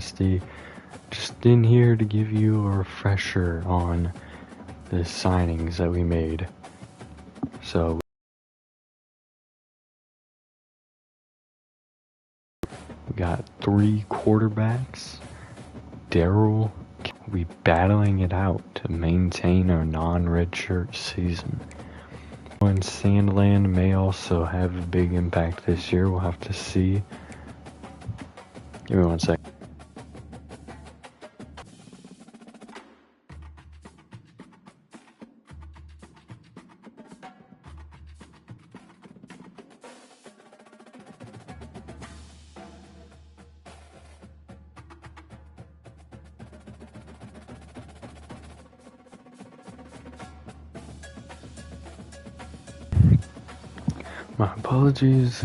Dynasty. Just in here to give you a refresher on the signings that we made. So we got 3 quarterbacks. Daryl will be battling it out to maintain our non-redshirt season. And Sandland may also have a big impact this year. We'll have to see. Give me 1 second. My apologies.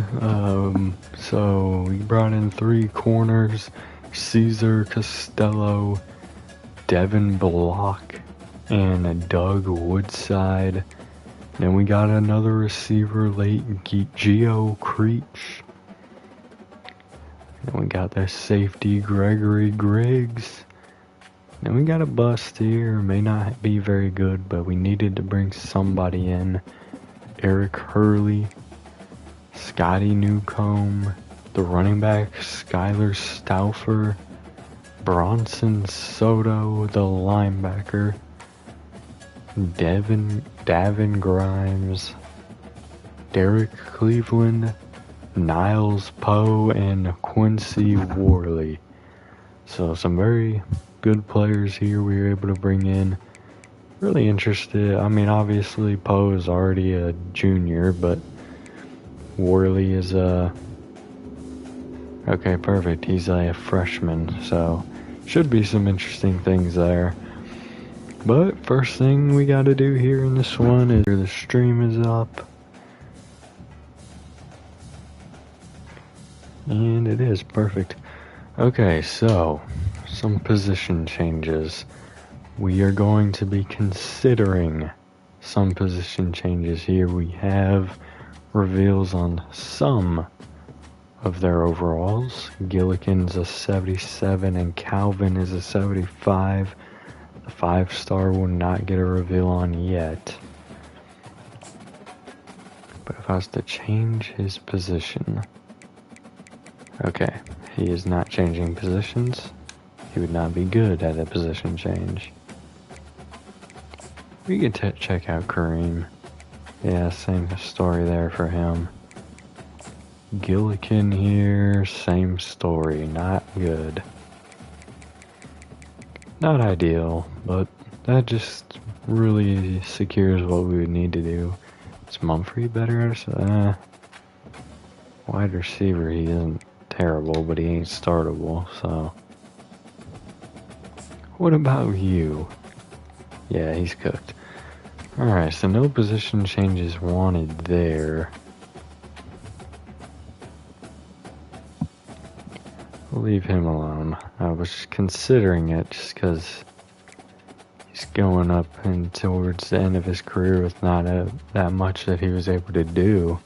So we brought in 3 corners: Caesar Costello, Devin Block, and Doug Woodside. Then we got another receiver late, Geo Creech. Then we got the safety, Gregory Griggs. Then we got a bust here. May not be very good, but we needed to bring somebody in. Eric Hurley, Scotty Newcomb, the running back Skylar Stauffer, Bronson Soto, the linebacker, Davin Grimes, Derek Cleveland, Niles Poe, and Quincy Worley. So some very good players here we were able to bring in. Really interested. I mean, obviously Poe is already a junior, but Worley is okay, perfect. He's a freshman, so should be some interesting things there. But first thing we gotta do here in this one is the stream is up. And it is perfect. Okay, so some position changes. We are going to be considering some position changes here. We have reveals on some of their overalls. Gillikin's a 77 and Calvin is a 75. The 5-star will not get a reveal on yet. But if I was to change his position... Okay, he is not changing positions. He would not be good at a position change. We can check out Kareem. Yeah, same story there for him. Gillikin here, same story, not good. Not ideal, but that just really secures what we would need to do. Is Mumphrey better at wide receiver? He isn't terrible, but he ain't startable, so. What about you? Yeah, he's cooked. Alright, so no position changes wanted there. We'll leave him alone. I was considering it just because he's going up and towards the end of his career with not that much that he was able to do.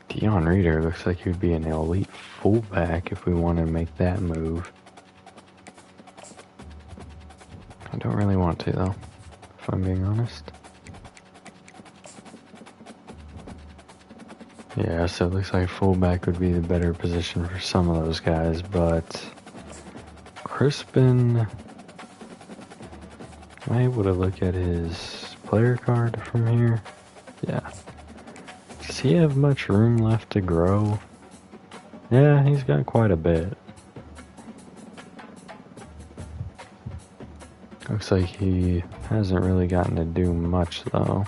Dion Reader looks like he would be an elite fullback if we want to make that move. I don't really want to though, if I'm being honest. Yeah, so it looks like fullback would be the better position for some of those guys, but Crispin, am I able to look at his player card from here? Yeah. Does he have much room left to grow? Yeah, he's got quite a bit. Looks like he hasn't really gotten to do much though.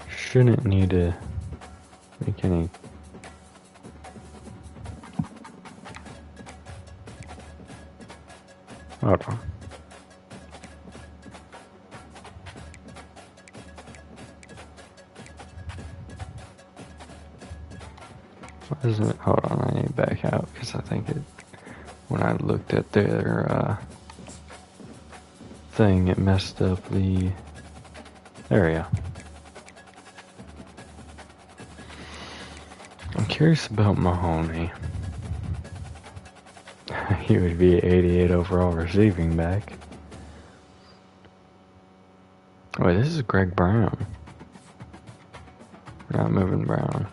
Shouldn't need to make any. Hold on. Why isn't it? Hold on, I need to back out because I think it. When I looked at their thing, it messed up the area. I'm curious about Mahoney. He would be 88 overall receiving back. Wait, this is Greg Brown. Not moving Brown.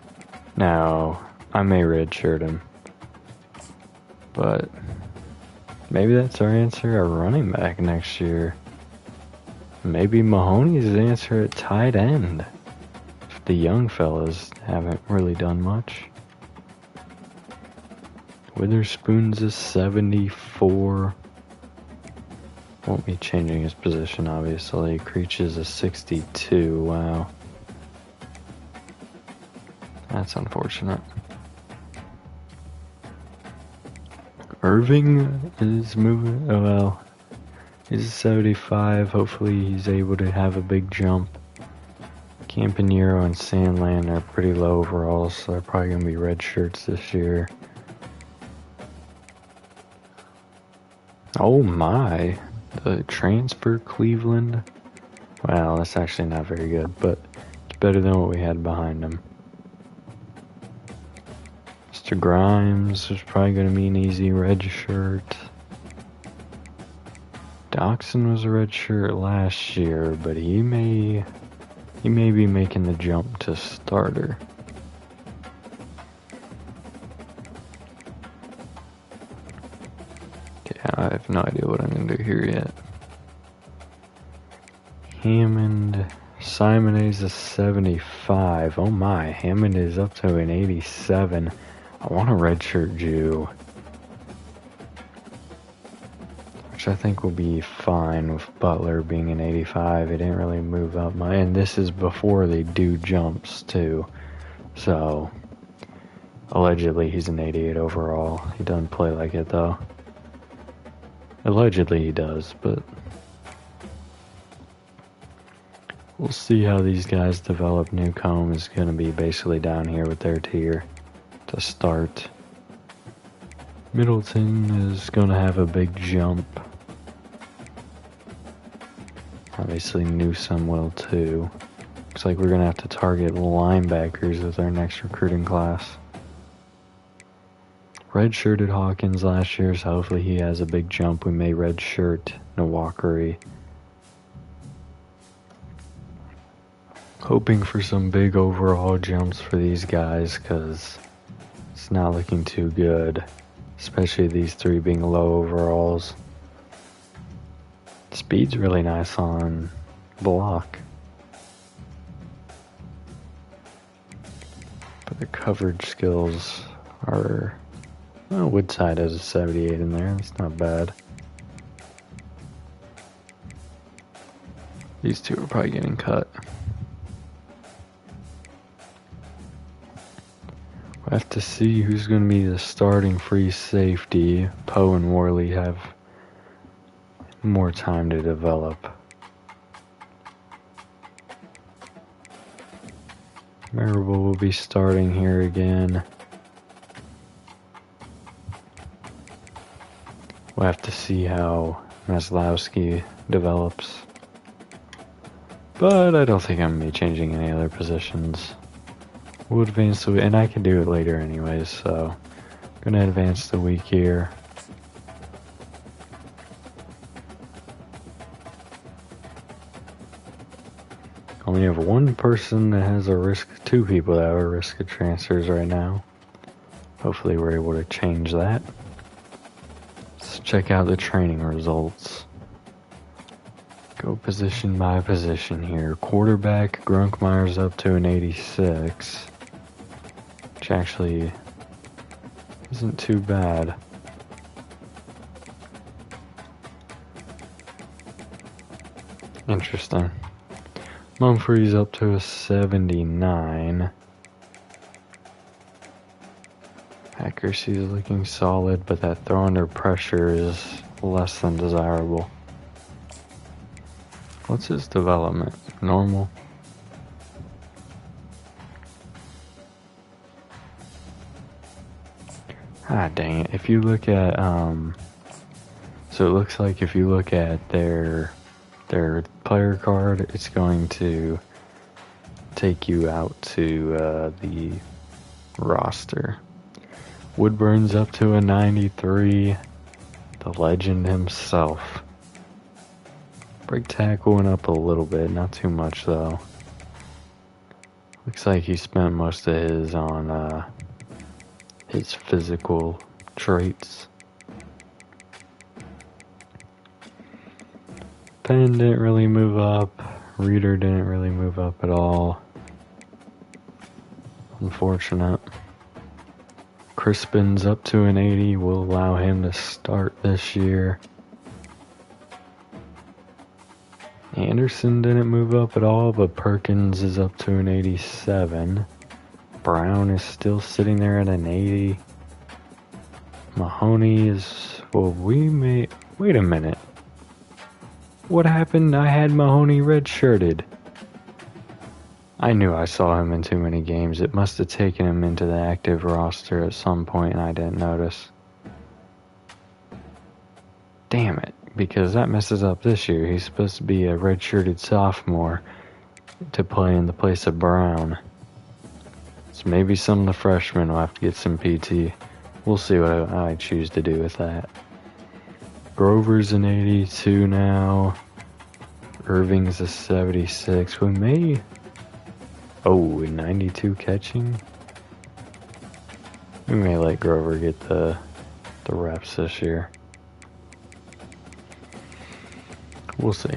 Now, I may redshirt him. But maybe that's our answer at running back next year. Maybe Mahoney's the answer at tight end. If the young fellas haven't really done much. Witherspoon's a 74. Won't be changing his position, obviously. Creech is a 62. Wow. That's unfortunate. Irving is moving. Oh well. He's a 75. Hopefully he's able to have a big jump. Campanero and Sandland are pretty low overall, so they're probably going to be red shirts this year. Oh my. The transfer Cleveland. Well, that's actually not very good, but it's better than what we had behind him. Mr. Grimes was probably going to be an easy red shirt. Doxson was a red shirt last year, but he may be making the jump to starter. I have no idea what I'm going to do here yet. Hammond, Simone's a 75. Oh my, Hammond is up to an 87. I want a redshirt Jew. Which I think will be fine with Butler being an 85. He didn't really move up my... And this is before they do jumps too. So, allegedly he's an 88 overall. He doesn't play like it though. Allegedly he does, but we'll see how these guys develop. Newcomb is going to be basically down here with their tier to start. Middleton is going to have a big jump. Obviously Newsome will too. Looks like we're going to have to target linebackers with our next recruiting class. Redshirted Hawkins last year, so hopefully he has a big jump. We may redshirt Nawakari. Hoping for some big overall jumps for these guys, because it's not looking too good. Especially these three being low overalls. Speed's really nice on block. But the coverage skills are... Well, Woodside has a 78 in there. That's not bad. These two are probably getting cut. We'll have to see who's going to be the starting free safety. Poe and Worley have more time to develop. Marable will be starting here again. We'll have to see how Maslowski develops. But I don't think I'm going to be changing any other positions. We'll advance the week, and I can do it later anyways, so I'm going to advance the week here. Only have one person that has a risk, two people that have a risk of transfers right now. Hopefully we're able to change that. Let's check out the training results. Go position by position here. Quarterback, Grunkmeyer's up to an 86. Which actually isn't too bad. Interesting. Mumphrey's up to a 79. Accuracy is looking solid, but that throw under pressure is less than desirable. What's his development? Normal? Ah, dang it. If you look at, so it looks like if you look at their their player card, it's going to take you out to the roster. Woodburn's up to a 93. The legend himself. Break tackle went up a little bit, not too much though. Looks like he spent most of his on his physical traits. Pen didn't really move up. Reader didn't really move up at all. Unfortunate. Crispin's up to an 80. Will allow him to start this year. Anderson didn't move up at all, but Perkins is up to an 87. Brown is still sitting there at an 80. Mahoney is... well, wait a minute. What happened? I had Mahoney redshirted. I knew I saw him in too many games. It must have taken him into the active roster at some point and I didn't notice. Damn it, because that messes up this year. He's supposed to be a redshirted sophomore to play in the place of Brown. So maybe some of the freshmen will have to get some PT. We'll see what I choose to do with that. Grover's an 82 now. Irving's a 76. We may... oh, 92 catching? We may let Grover get the reps this year. We'll see.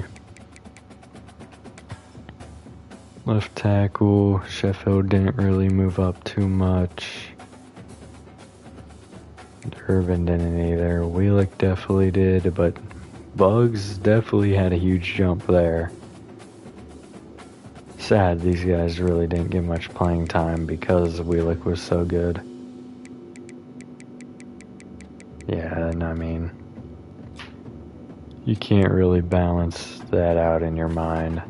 Left tackle, Sheffield didn't really move up too much. Irvin didn't either. Wheelick definitely did, but Bugs definitely had a huge jump there. Sad these guys really didn't get much playing time because Wheelick was so good. Yeah, and I mean, you can't really balance that out in your mind.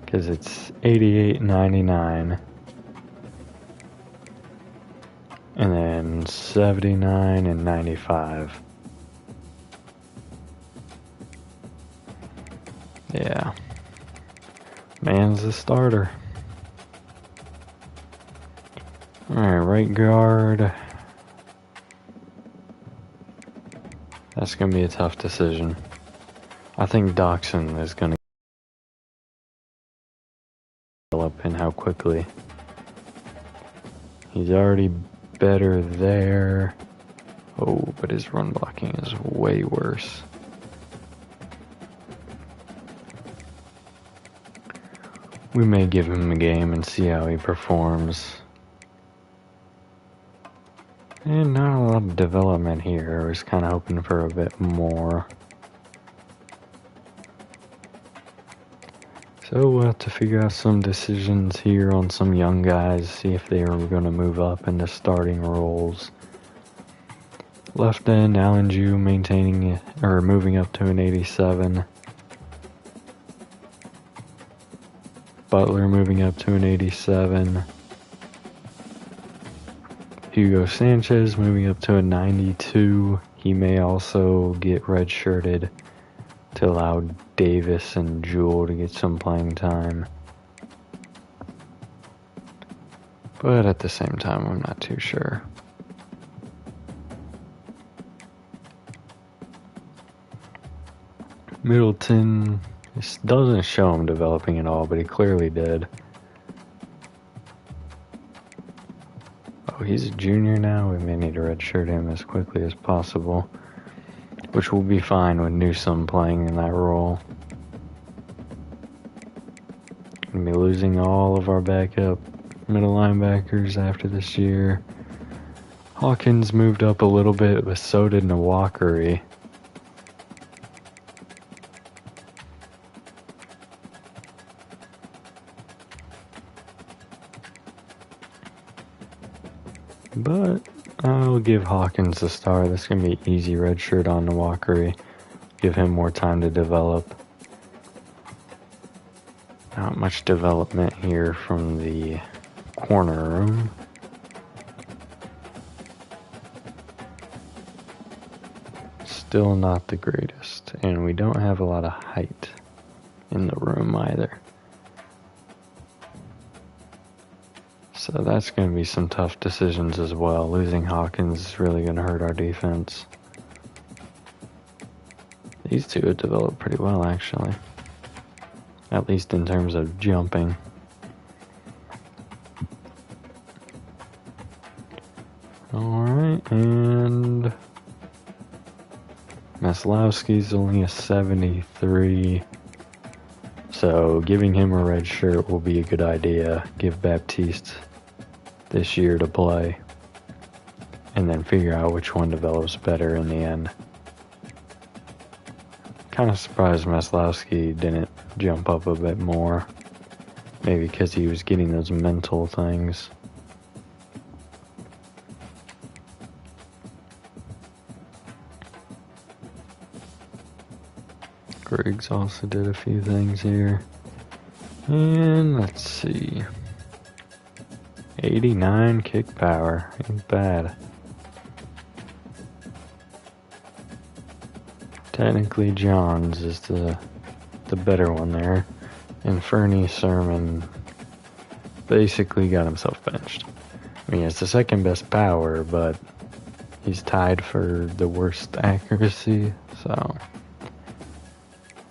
Because it's 88.99. And then 79 and 95. Yeah. Man's the starter. Alright, right guard. That's going to be a tough decision. I think Doxson is going to develop in how quickly. He's already better there. Oh, but his run blocking is way worse. We may give him a game and see how he performs. And not a lot of development here. I was kind of hoping for a bit more. So we'll have to figure out some decisions here on some young guys, see if they are going to move up into starting roles. Left end, Allen Jew maintaining or moving up to an 87. Butler moving up to an 87. Hugo Sanchez moving up to a 92. He may also get redshirted to allow Davis and Jewell to get some playing time. But at the same time, I'm not too sure. Middleton, this doesn't show him developing at all, but he clearly did. Oh, he's a junior now. We may need to redshirt him as quickly as possible, which will be fine with Newsome playing in that role. Gonna be losing all of our backup middle linebackers after this year. Hawkins moved up a little bit, but so did Nawakari. But I'll give Hawkins the star. This is going to be easy redshirt on Nawakari. Give him more time to develop. Not much development here from the corner room. still not the greatest. And we don't have a lot of height in the room either. So that's going to be some tough decisions as well. Losing Hawkins is really going to hurt our defense. These two have developed pretty well, actually. At least in terms of jumping. Alright, and Maslowski's only a 73. So giving him a red shirt will be a good idea. Give Baptiste this year to play. And then figure out which one develops better in the end. Kind of surprised Maslowski didn't jump up a bit more. Maybe because he was getting those mental things. Griggs also did a few things here. And let's see. 89 kick power. Ain't bad. Technically Johns is the better one there. And Fernie Sermon basically got himself benched. I mean, it's the second best power, but he's tied for the worst accuracy, so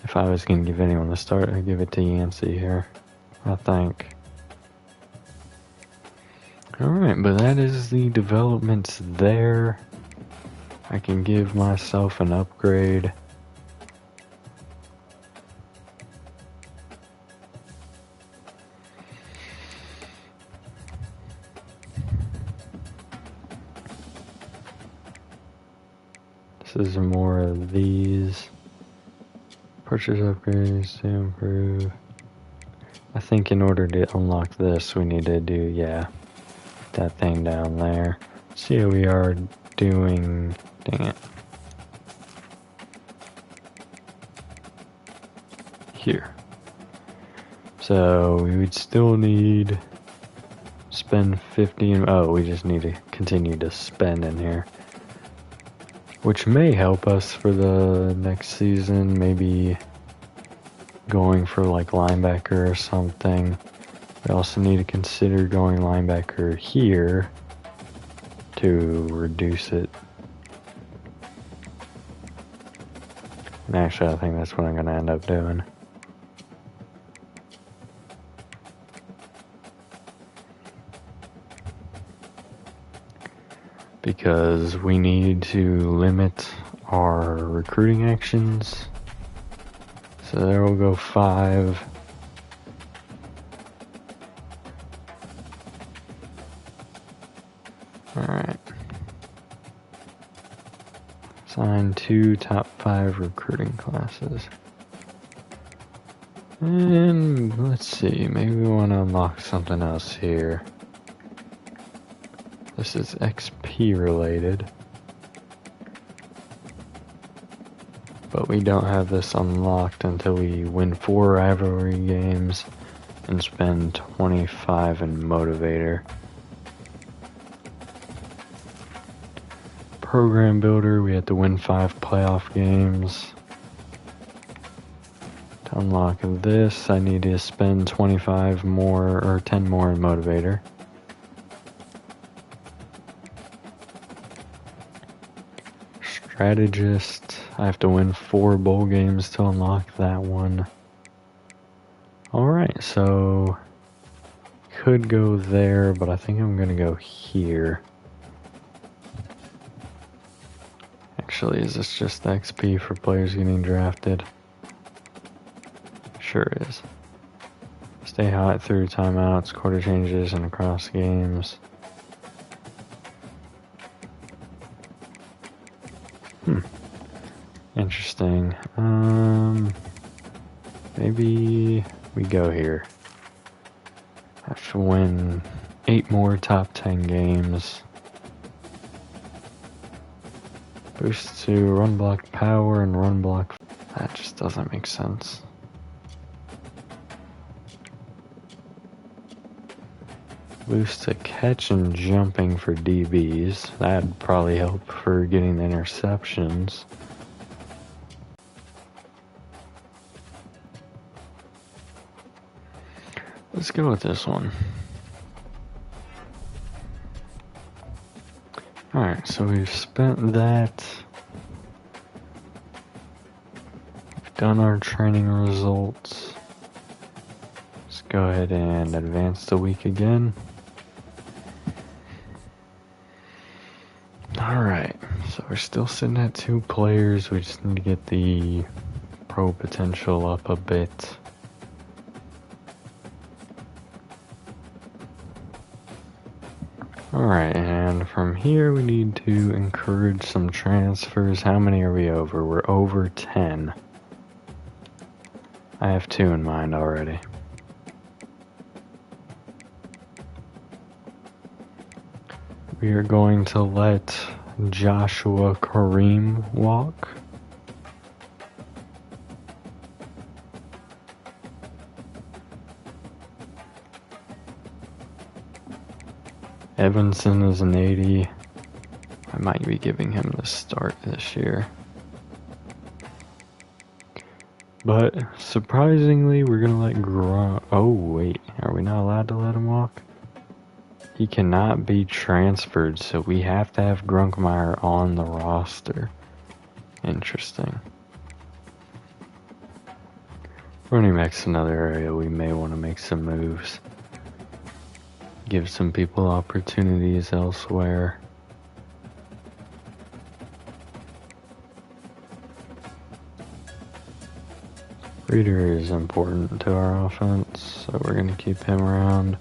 if I was going to give anyone the start, I'd give it to Yancey here, I think. Alright, but that is the developments there. I can give myself an upgrade. This is more of these. Purchase upgrades to improve. I think in order to unlock this, we need to do, that thing down there. See how we are doing. Dang it. Here. So we would still need spend 50 and we just need to continue to spend in here. Which may help us for the next season, maybe going for like linebacker or something. We also need to consider going linebacker here to reduce it. And actually, I think that's what I'm going to end up doing. Because we need to limit our recruiting actions. So there we'll go 5. Alright. Assign 2 top 5 recruiting classes. And let's see, maybe we want to unlock something else here. This is XP related. But we don't have this unlocked until we win 4 rivalry games and spend 25 in Motivator. Program Builder, we have to win 5 playoff games. To unlock this, I need to spend 25 more or 10 more in Motivator. Strategist, I have to win 4 bowl games to unlock that one. Alright, so could go there, but I think I'm gonna go here. Actually, is this just XP for players getting drafted? Sure is. Stay hot through timeouts, quarter changes, and across games. Interesting. Maybe we go here. Have to win 8 more top 10 games. Boost to run block power and run block. That just doesn't make sense. Boost to catch and jumping for DBs. That'd probably help for getting the interceptions. Let's go with this one. Alright, so we've spent that. We've done our training results. Let's go ahead and advance the week again. Alright, so we're still sitting at 2 players. We just need to get the pro potential up a bit. Alright, and from here we need to encourage some transfers. How many are we over? We're over 10. I have 2 in mind already. We are going to let Joshua Kareem walk. Evanson is an 80. I might be giving him the start this year. But surprisingly, we're going to let Gronk... Oh, wait. Are we not allowed to let him walk? He cannot be transferred, so we have to have Grunkmeyer on the roster. Interesting. Running back's another area we may want to make some moves. Give some people opportunities elsewhere. Reader is important to our offense, so we're going to keep him around.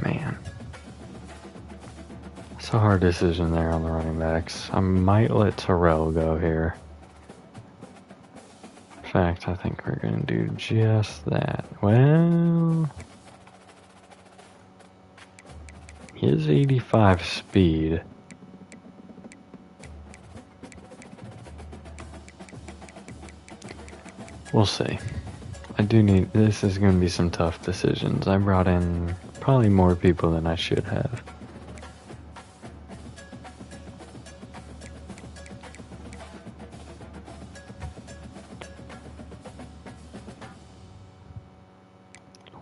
Man. It's a hard decision there on the running backs. I might let Terrell go here. In fact, I think we're going to do just that. Well, his 85 speed. We'll see. This is going to be some tough decisions. I brought in probably more people than I should have.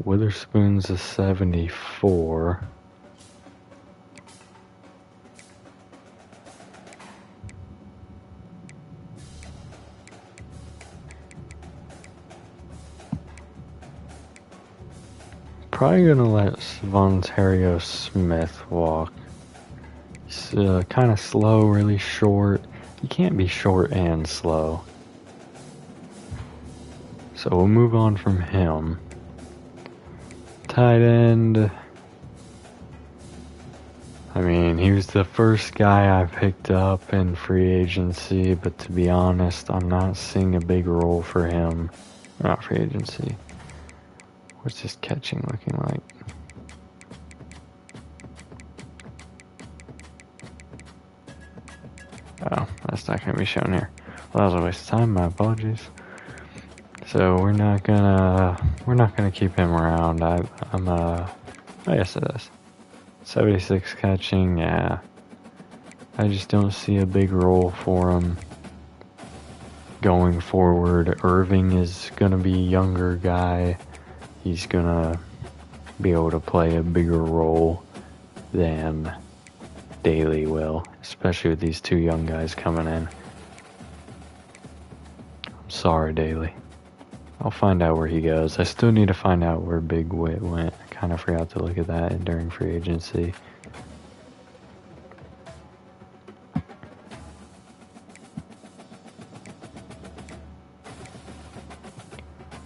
Witherspoon's a 74. Probably gonna let Vontario Smith walk. He's kind of slow, really short. You can't be short and slow. So we'll move on from him. Tight end. I mean, he was the first guy I picked up in free agency, but to be honest, I'm not seeing a big role for him. Not free agency. What's his catching looking like? Oh, that's not going to be shown here. Well, that was a waste of time. My apologies. So we're not gonna keep him around. Yes it is. 76 catching. Yeah. I just don't see a big role for him going forward. Irving is gonna be a younger guy. He's gonna be able to play a bigger role than Daly will, especially with these 2 young guys coming in. I'm sorry, Daly. I'll find out where he goes. I still need to find out where Big Wit went. I kind of forgot to look at that during free agency.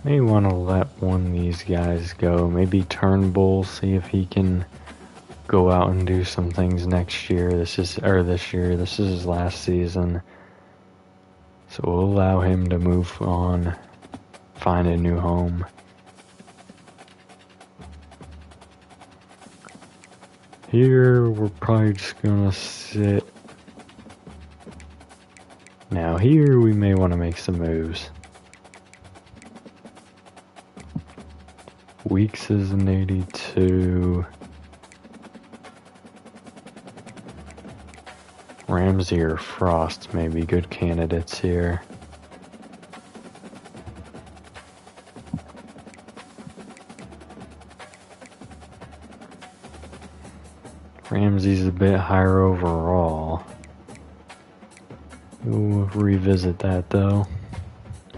May want to let one of these guys go. Maybe Turnbull, see if he can go out and do some things next year. This is his last season. So we'll allow him to move on, find a new home. Here, we're probably just gonna sit. Now here, we may want to make some moves. Weeks is an 82. Ramsey or Frost may be good candidates here. bit higher overall. We'll revisit that though.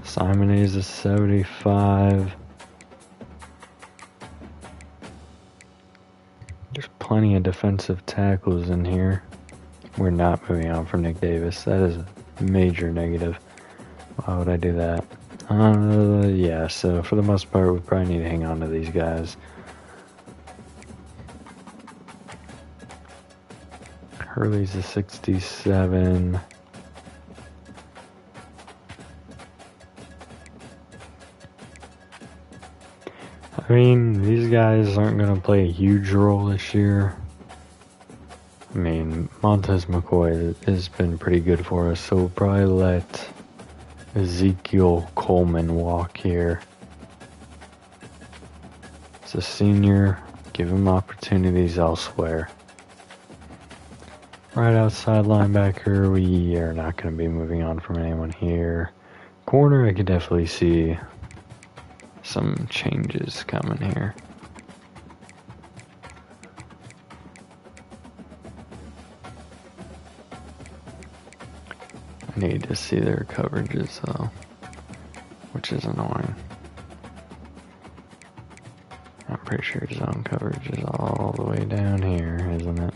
Simon is a 75. There's plenty of defensive tackles in here. We're not moving on from Nick Davis. That is a major negative. Why would I do that? Yeah, so for the most part, we probably need to hang on to these guys. Hurley's a 67. I mean, these guys aren't going to play a huge role this year. I mean, Montez McCoy has been pretty good for us, so we'll probably let Ezekiel Coleman walk here. He's a senior. Give him opportunities elsewhere. Right outside linebacker, we are not going to be moving on from anyone here. Corner, I could definitely see some changes coming here. I need to see their coverages though, which is annoying. I'm pretty sure zone coverage is all the way down here, isn't it?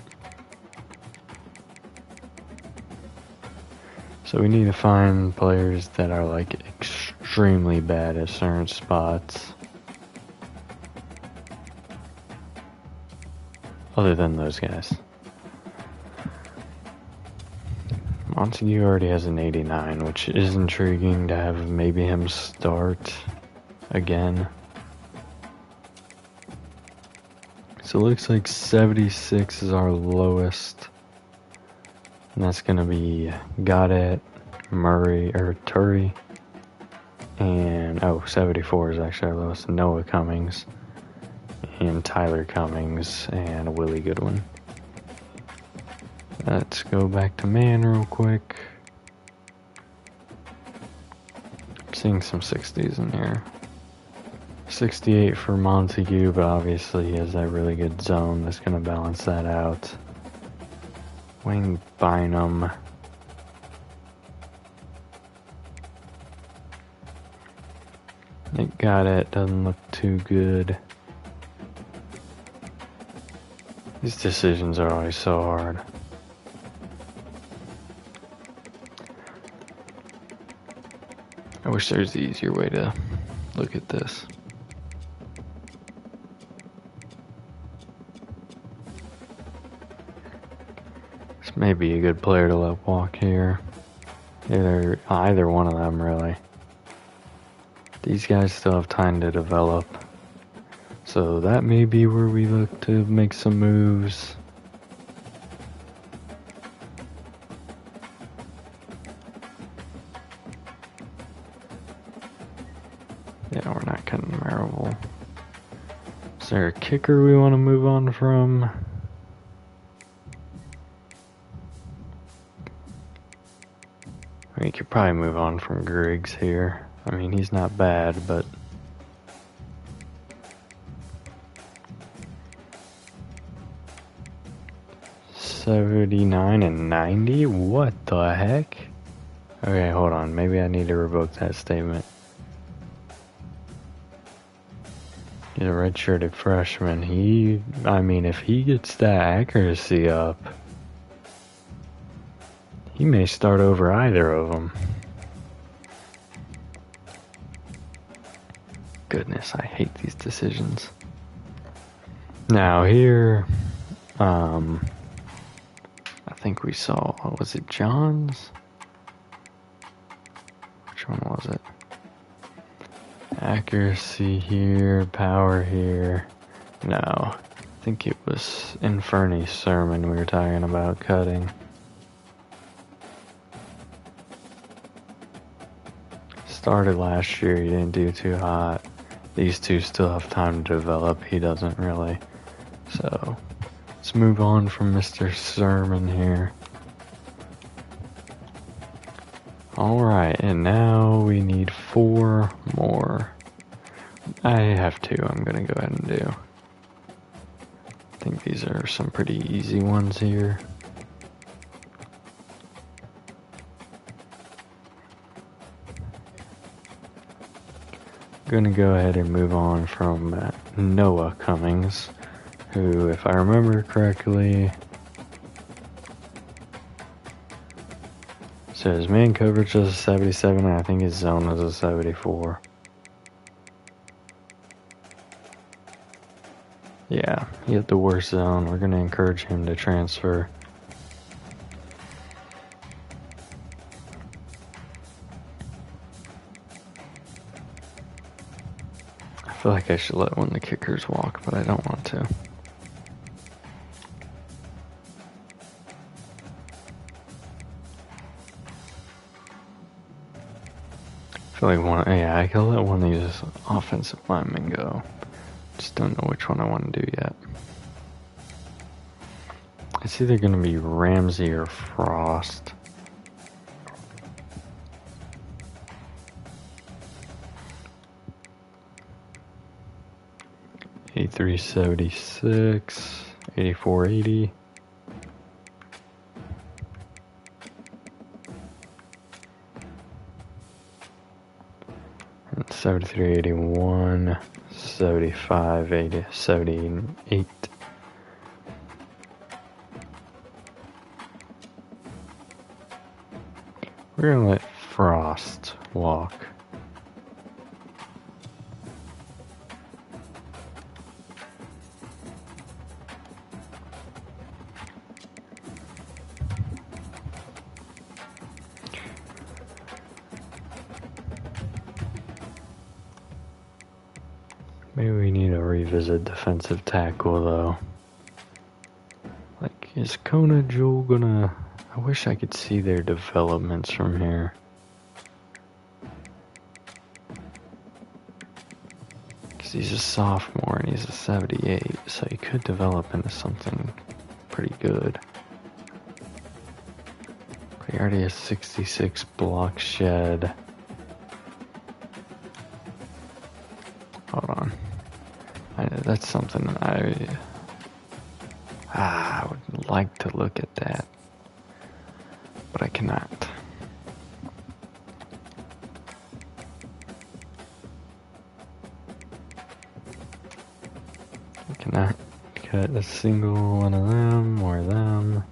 So we need to find players that are like extremely bad at certain spots. Other than those guys. Montague already has an 89, which is intriguing to have maybe him start again. So it looks like 76 is our lowest. And that's going to be Goddard, Murray, or Turry. And, 74 is actually our lowest. Noah Cummings. And Tyler Cummings. And Willie Goodwin. Let's go back to man real quick. I'm seeing some 60s in here. 68 for Montague, but obviously he has that really good zone that's going to balance that out. Wayne Bynum. It got it, doesn't look too good. These decisions are always so hard. I wish there was an easier way to look at this. This may be a good player to let walk here. Either one of them, really. These guys still have time to develop. So that may be where we look to make some moves. Yeah, we're not cutting Marvel. Is there a kicker we want to move on from? We could probably move on from Griggs here. I mean, he's not bad, but... $79 and $90? What the heck? Okay, hold on. Maybe I need to revoke that statement. He's a redshirted freshman. If he gets that accuracy up, he may start over either of them. Goodness, I hate these decisions. Now here, I think we saw, was it John's? Which one was it? Accuracy here, power here. No, I think it was Inferni Sermon we were talking about cutting. Started last year, he didn't do too hot. These two still have time to develop, he doesn't really. So, let's move on from Mr. Sermon here. Alright, and now we need 4 more. I have 2 I'm gonna go ahead and do. think these are some pretty easy ones here. Gonna go ahead and move on from Noah Cummings, who, if I remember correctly, so his man coverage is a 77, and I think his zone is a 74. Yeah, he had the worst zone. We're gonna encourage him to transfer. I feel like I should let one of the kickers walk, but I don't want to. I feel like I could let one of these offensive linemen go. Just don't know which one I want to do yet. It's either going to be Ramsey or Frost. $83.76, $84.80. And $73.81, $75.80, $78. We're gonna let Frost walk. Maybe we need to revisit defensive tackle though. Like, is Kona Jewel gonna... I wish I could see their developments from here. Because he's a sophomore and he's a 78, so he could develop into something pretty good. But he already has 66 block shed. Hold on. That's something I would like to look at that. But I cannot. I cannot cut a single one of them or them.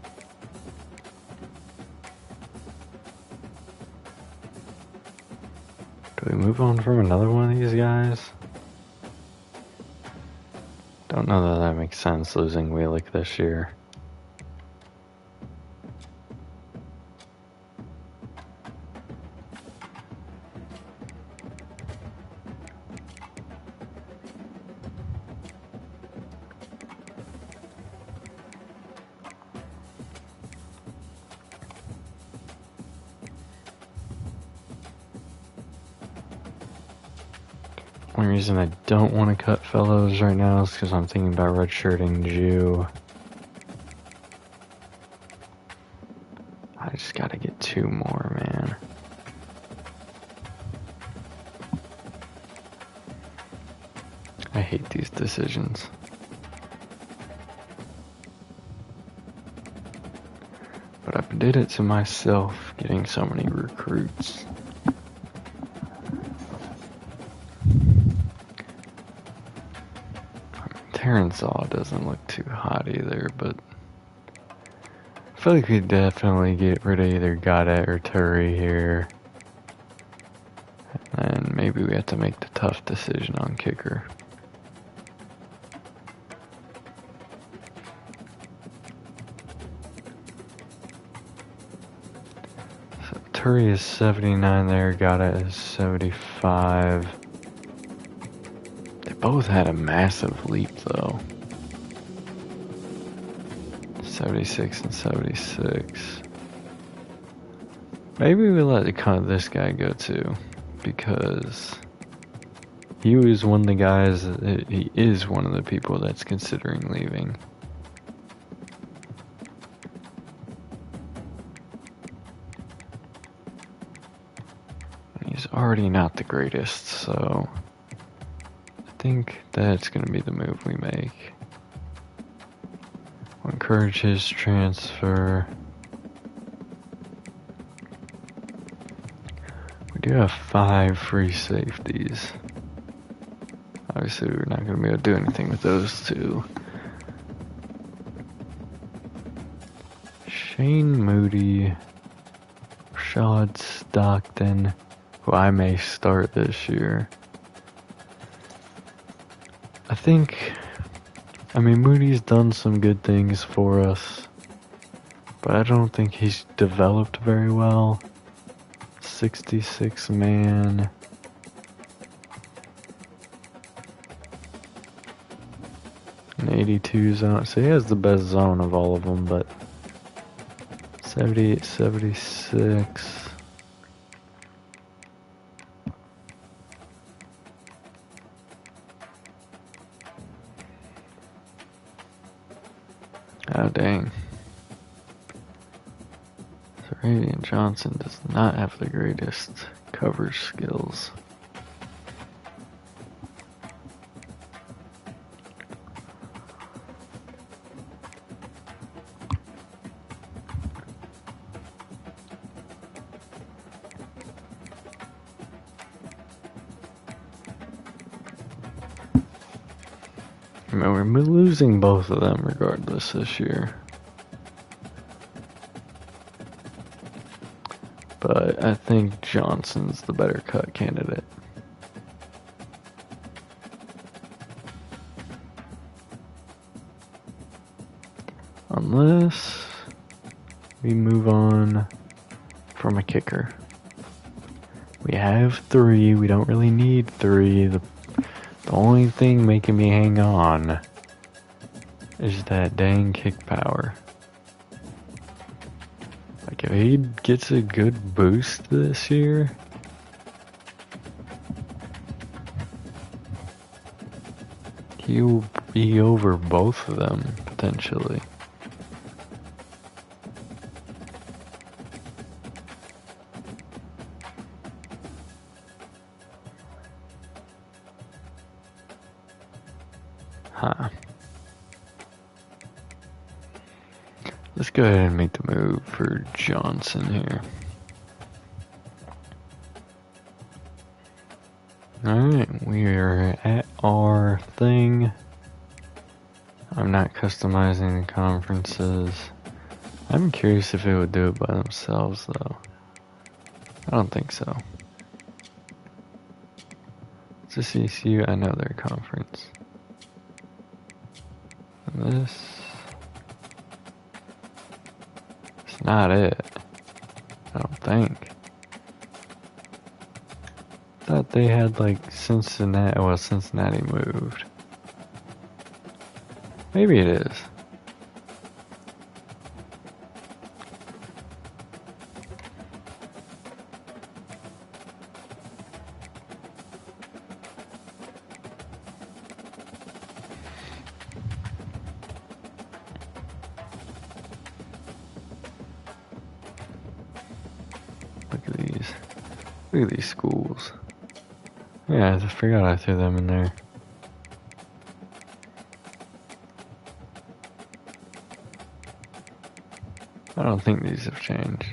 Do we move on from another one of these guys? Don't know that makes sense, losing Wheelik this year. One reason I don't want to cut fellows right now is because I'm thinking about redshirting Jew. I just gotta get 2 more, man. I hate these decisions. But I did it to myself, getting so many recruits. Terrenceau doesn't look too hot either, but I feel like we definitely get rid of either Goddard or Turi here. And maybe we have to make the tough decision on kicker. So Turi is 79 there, Goddard is 75. Both had a massive leap though. 76 and 76. Maybe we let this guy go too, because he was one of the guys, he is one of the people that's considering leaving. He's already not the greatest, so I think that's going to be the move we make. encourage his transfer. We do have 5 free safeties. Obviously, we're not going to be able to do anything with those 2. Shane Moody, Rashad Stockton, who I may start this year. I mean, Moody's done some good things for us, but I don't think he's developed very well. 66 man. An 82 zone. So he has the best zone of all of them, but 78, 76. Oh, dang. So Radiant Johnson does not have the greatest coverage skills. I mean, we're losing both of them regardless this year. But I think Johnson's the better cut candidate. Unless we move on from a kicker. We have 3. We don't really need 3. The only thing making me hang on is that dang kick power. Like, if he gets a good boost this year, he'll be over both of them, potentially. Huh. Let's go ahead and make the move for Johnson here. Alright, we are at our thing. I'm not customizing the conferences. I'm curious if it would do it by themselves, though. I don't think so. It's a CCU, I know their conference. And this... it's not it. I don't think. I thought they had like Cincinnati, well, Cincinnati moved. Maybe it is. Look at these. Look at these schools. Yeah, I forgot I threw them in there. I don't think these have changed.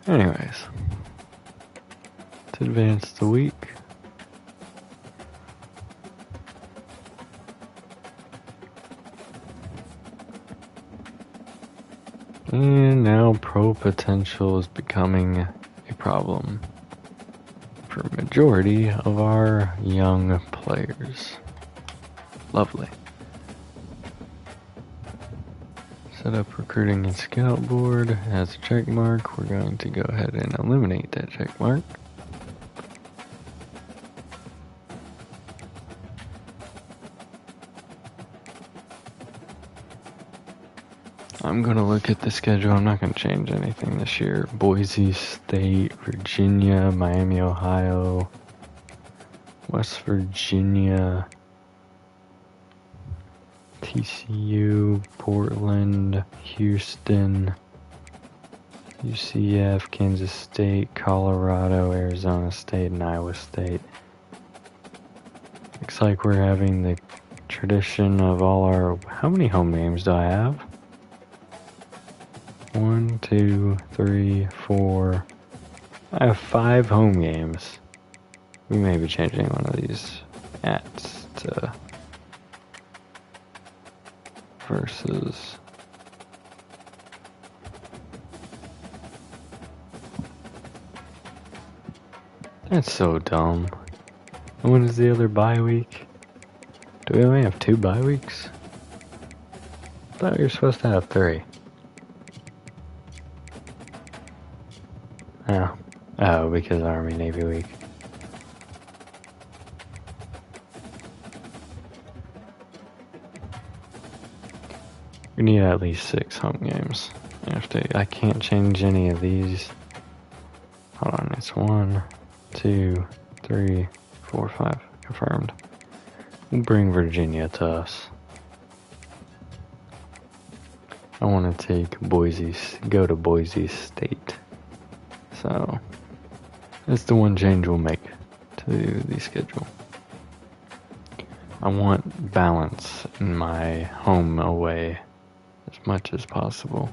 Anyways, to advance the week. And now pro potential is becoming a problem for a majority of our young players. Lovely. Set up recruiting and scout board as a check mark. We're going to go ahead and eliminate that check mark. I'm going to look at the schedule. I'm not going to change anything this year. Boise State, Virginia, Miami, Ohio, West Virginia, TCU, Portland, Houston, UCF, Kansas State, Colorado, Arizona State, and Iowa State. Looks like we're having the tradition of all our... How many home games do I have? 1, 2, 3, 4... I have 5 home games. We may be changing one of these ats to versus. That's so dumb. And when is the other bye week? Do we only have 2 bye weeks? I thought we were supposed to have 3. Oh, because Army Navy week. We need at least 6 home games. I can't change any of these. Hold on, it's 1, 2, 3, 4, 5. Confirmed. We'll bring Virginia to us. I want to take go to Boise State. So, that's the one change we'll make to the schedule. I want balance in my home away as much as possible.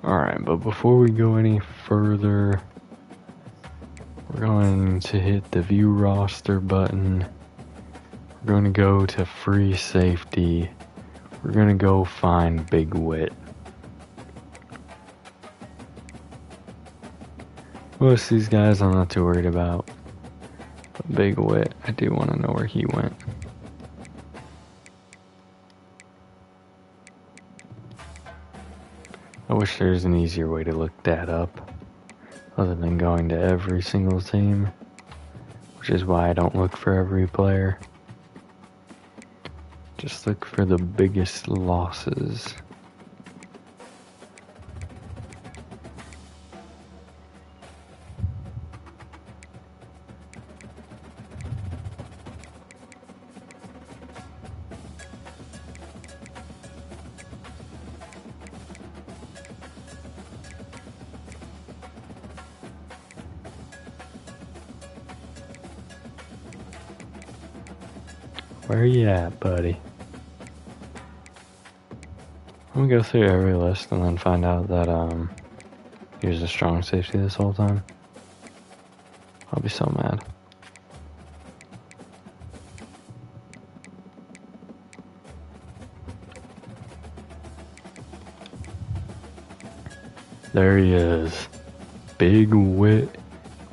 Alright, but before we go any further, we're going to hit the view roster button. We're going to go to free safety. We're going to go find Big Wit. Most of these guys I'm not too worried about. But Big Wit, I do want to know where he went. I wish there was an easier way to look that up, other than going to every single team, which is why I don't look for every player. Just look for the biggest losses. Where you at, buddy? I'm gonna go through every list and then find out that he was a strong safety this whole time. I'll be so mad. There he is. Big Wit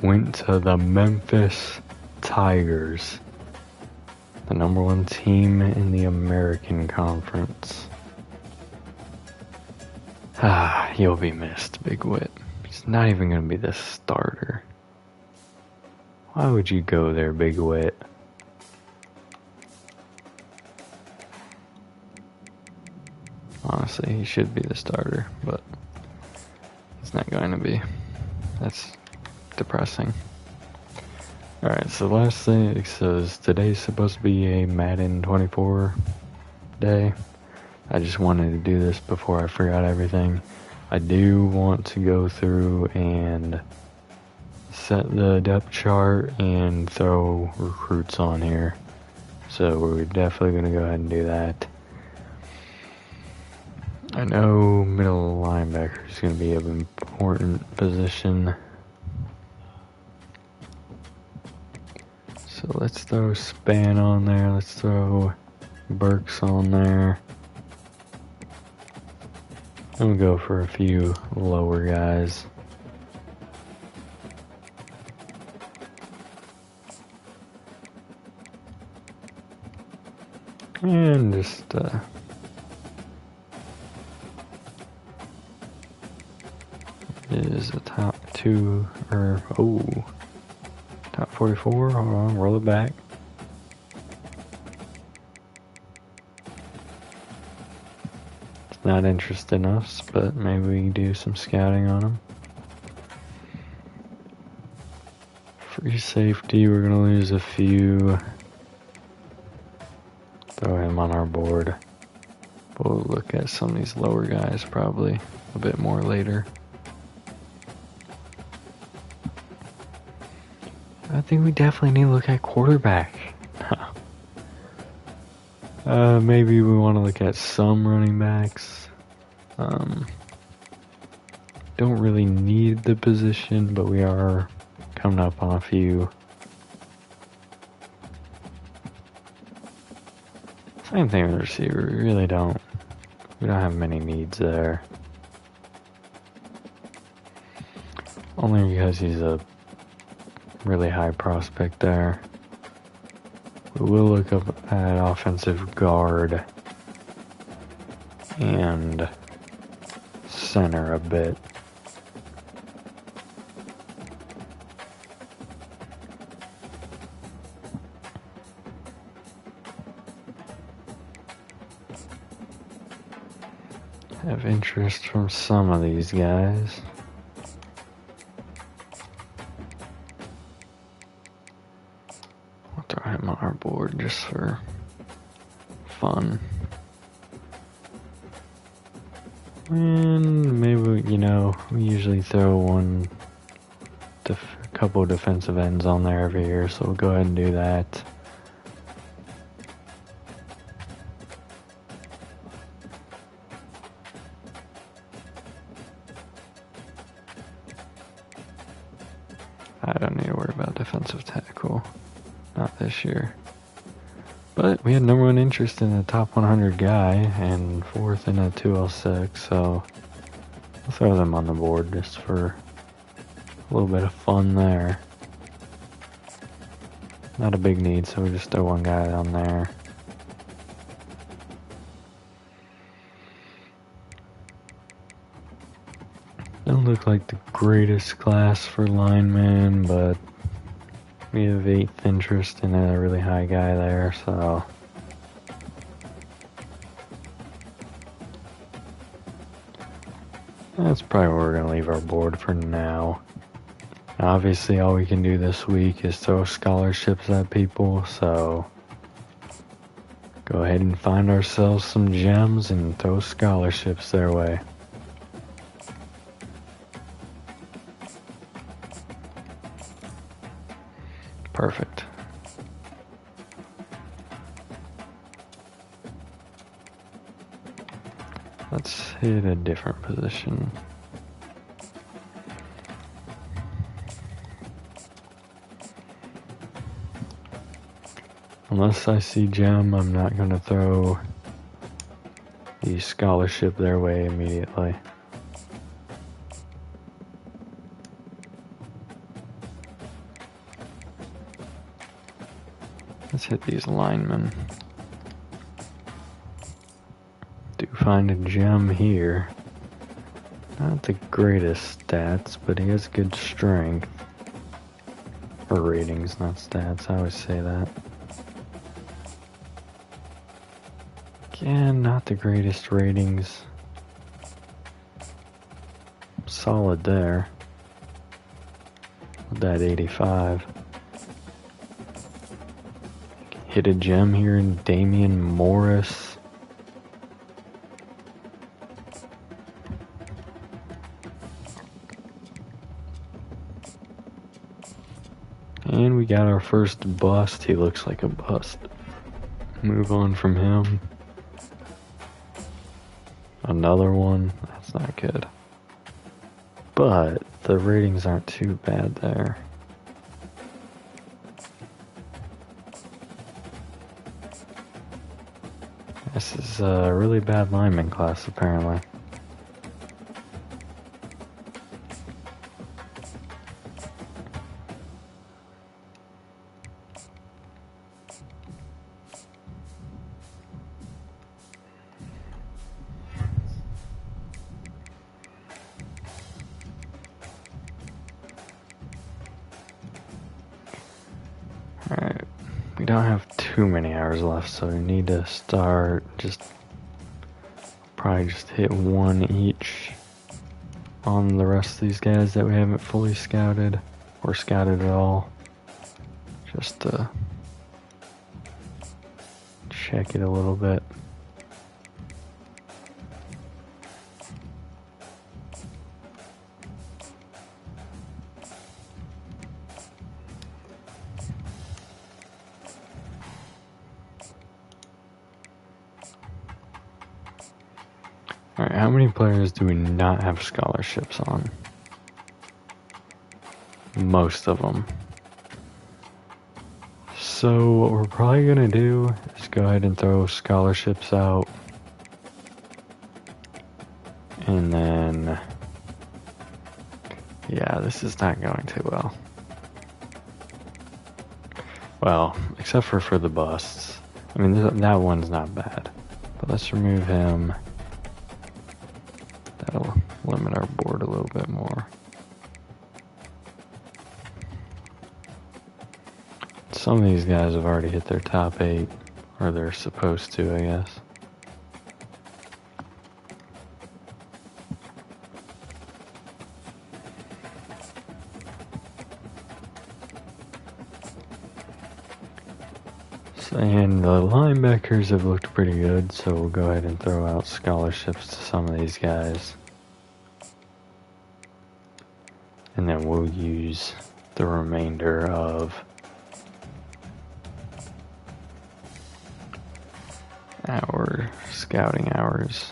went to the Memphis Tigers, the #1 team in the American Conference. You'll be missed, Big Wit. He's not even gonna be the starter. Why would you go there, Big Wit? Honestly, he should be the starter, but he's not going to be. That's depressing. Alright, so the last thing it says, today's supposed to be a Madden 24 day. I just wanted to do this before I forgot everything. I do want to go through and set the depth chart and throw recruits on here. So we're definitely going to go ahead and do that. I know middle linebacker is going to be an important position. So let's throw Span on there. Let's throw Burks on there. I'm gonna go for a few lower guys. And just is a top top 44. Hold on, roll it back. It's not interested in us, but maybe we can do some scouting on him. Free safety, we're gonna lose a few. Throw him on our board. We'll look at some of these lower guys probably a bit more later. I think we definitely need to look at quarterback. Maybe we want to look at some running backs. Don't really need the position, but we are coming up on a few. Same thing with receiver. We really don't. We don't have many needs there. Only because he's a really high prospect there. We will look up at offensive guard and center a bit. Have interest from some of these guys. We'll throw him on our board just for fun. And maybe, we usually throw a couple defensive ends on there every year, so we'll go ahead and do that. I don't need to worry about defensive tackle. Not this year. But we had number one interest in a top 100 guy and fourth in a 206, so I'll throw them on the board just for a little bit of fun there. Not a big need, so we just throw one guy on there. Don't look like the greatest class for linemen, but we have 8th interest in a really high guy there, so that's probably where we're going to leave our board for now. Obviously, all we can do this week is throw scholarships at people, so go ahead and find ourselves some gems and throw scholarships their way. Perfect. Let's hit a different position. Unless I see gem, I'm not going to throw the scholarship their way immediately. Let's hit these linemen. Do find a gem here. Not the greatest stats, but he has good strength. Or ratings, not stats, I always say that. Again, not the greatest ratings. Solid there. With that 85. Hit a gem here in Damian Morris. And we got our first bust. He looks like a bust. Move on from him. Another one. That's not good. But the ratings aren't too bad there. This is a really bad lineman class, apparently. don't have too many hours left, so we need to start probably just hit one each on the rest of these guys that we haven't fully scouted or scouted at all. Just to check it a little bit. Alright, how many players do we not have scholarships on? Most of them. So what we're probably going to do is go ahead and throw scholarships out. And then... yeah, this is not going too well. Well, except for the busts. I mean, that one's not bad. But let's remove him. That'll limit our board a little bit more. Some of these guys have already hit their top 8, or they're supposed to, I guess. And the linebackers have looked pretty good, so we'll go ahead and throw out scholarships to some of these guys. And then we'll use the remainder of our scouting hours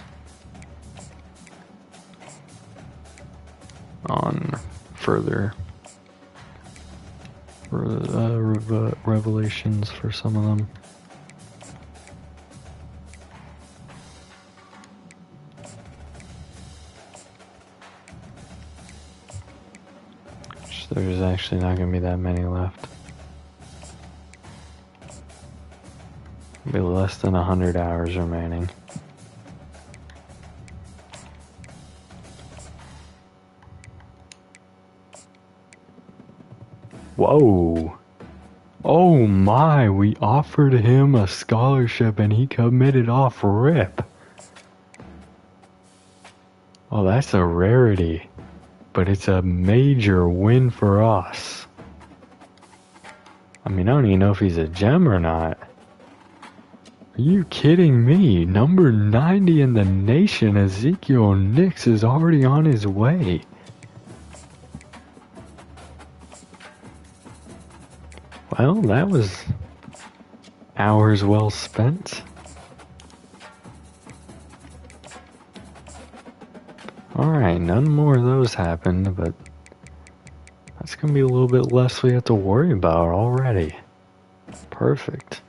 on further revelations for some of them. There's actually not going to be that many left. Be less than 100 hours remaining. Whoa! Oh my, we offered him a scholarship and he committed off rip. Oh, that's a rarity. But it's a major win for us. I mean, I don't even know if he's a gem or not. Are you kidding me? Number 90 in the nation, Ezekiel Nix, is already on his way. Well, that was hours well spent. Alright, none more of those happened, but that's going to be a little bit less we have to worry about already. Perfect.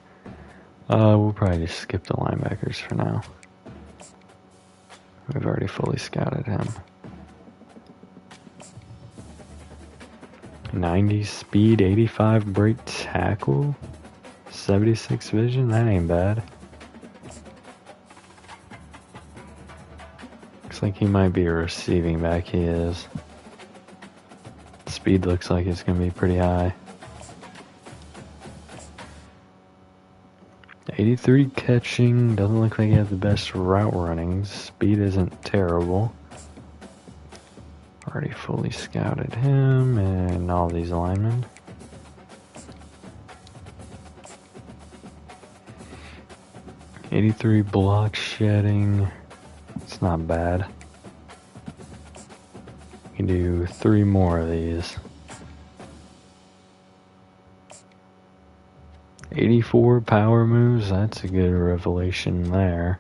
We'll probably just skip the linebackers for now. We've already fully scouted him. 90 speed, 85 break tackle, 76 vision, that ain't bad. Looks like he might be a receiving back, he is. Speed looks like it's going to be pretty high. 83 catching, doesn't look like he has the best route running. Speed isn't terrible. Already fully scouted him and all these linemen. .83 block shedding. It's not bad. We can do 3 more of these. 84 power moves, that's a good revelation there.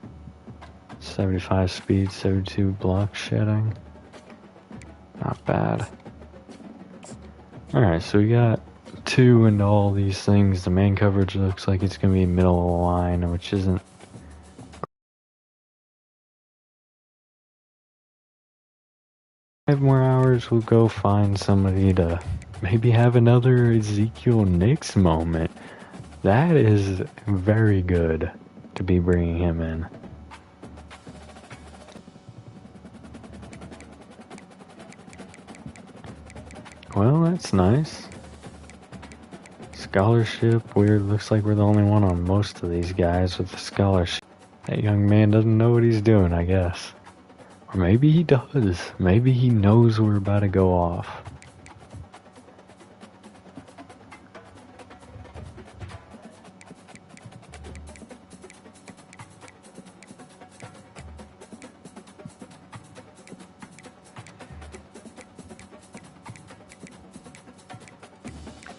75 speed, 72 block shedding. Not bad. Alright, so we got 2 into all these things. The man coverage looks like it's going to be middle of the line, which isn't 5 more hours, we'll go find somebody to maybe have another Ezekiel Nix moment. That is very good to be bringing him in. Well, that's nice. Scholarship, weird. Looks like we're the only one on most of these guys with the scholarship. That young man doesn't know what he's doing, I guess. Or maybe he does. Maybe he knows we're about to go off.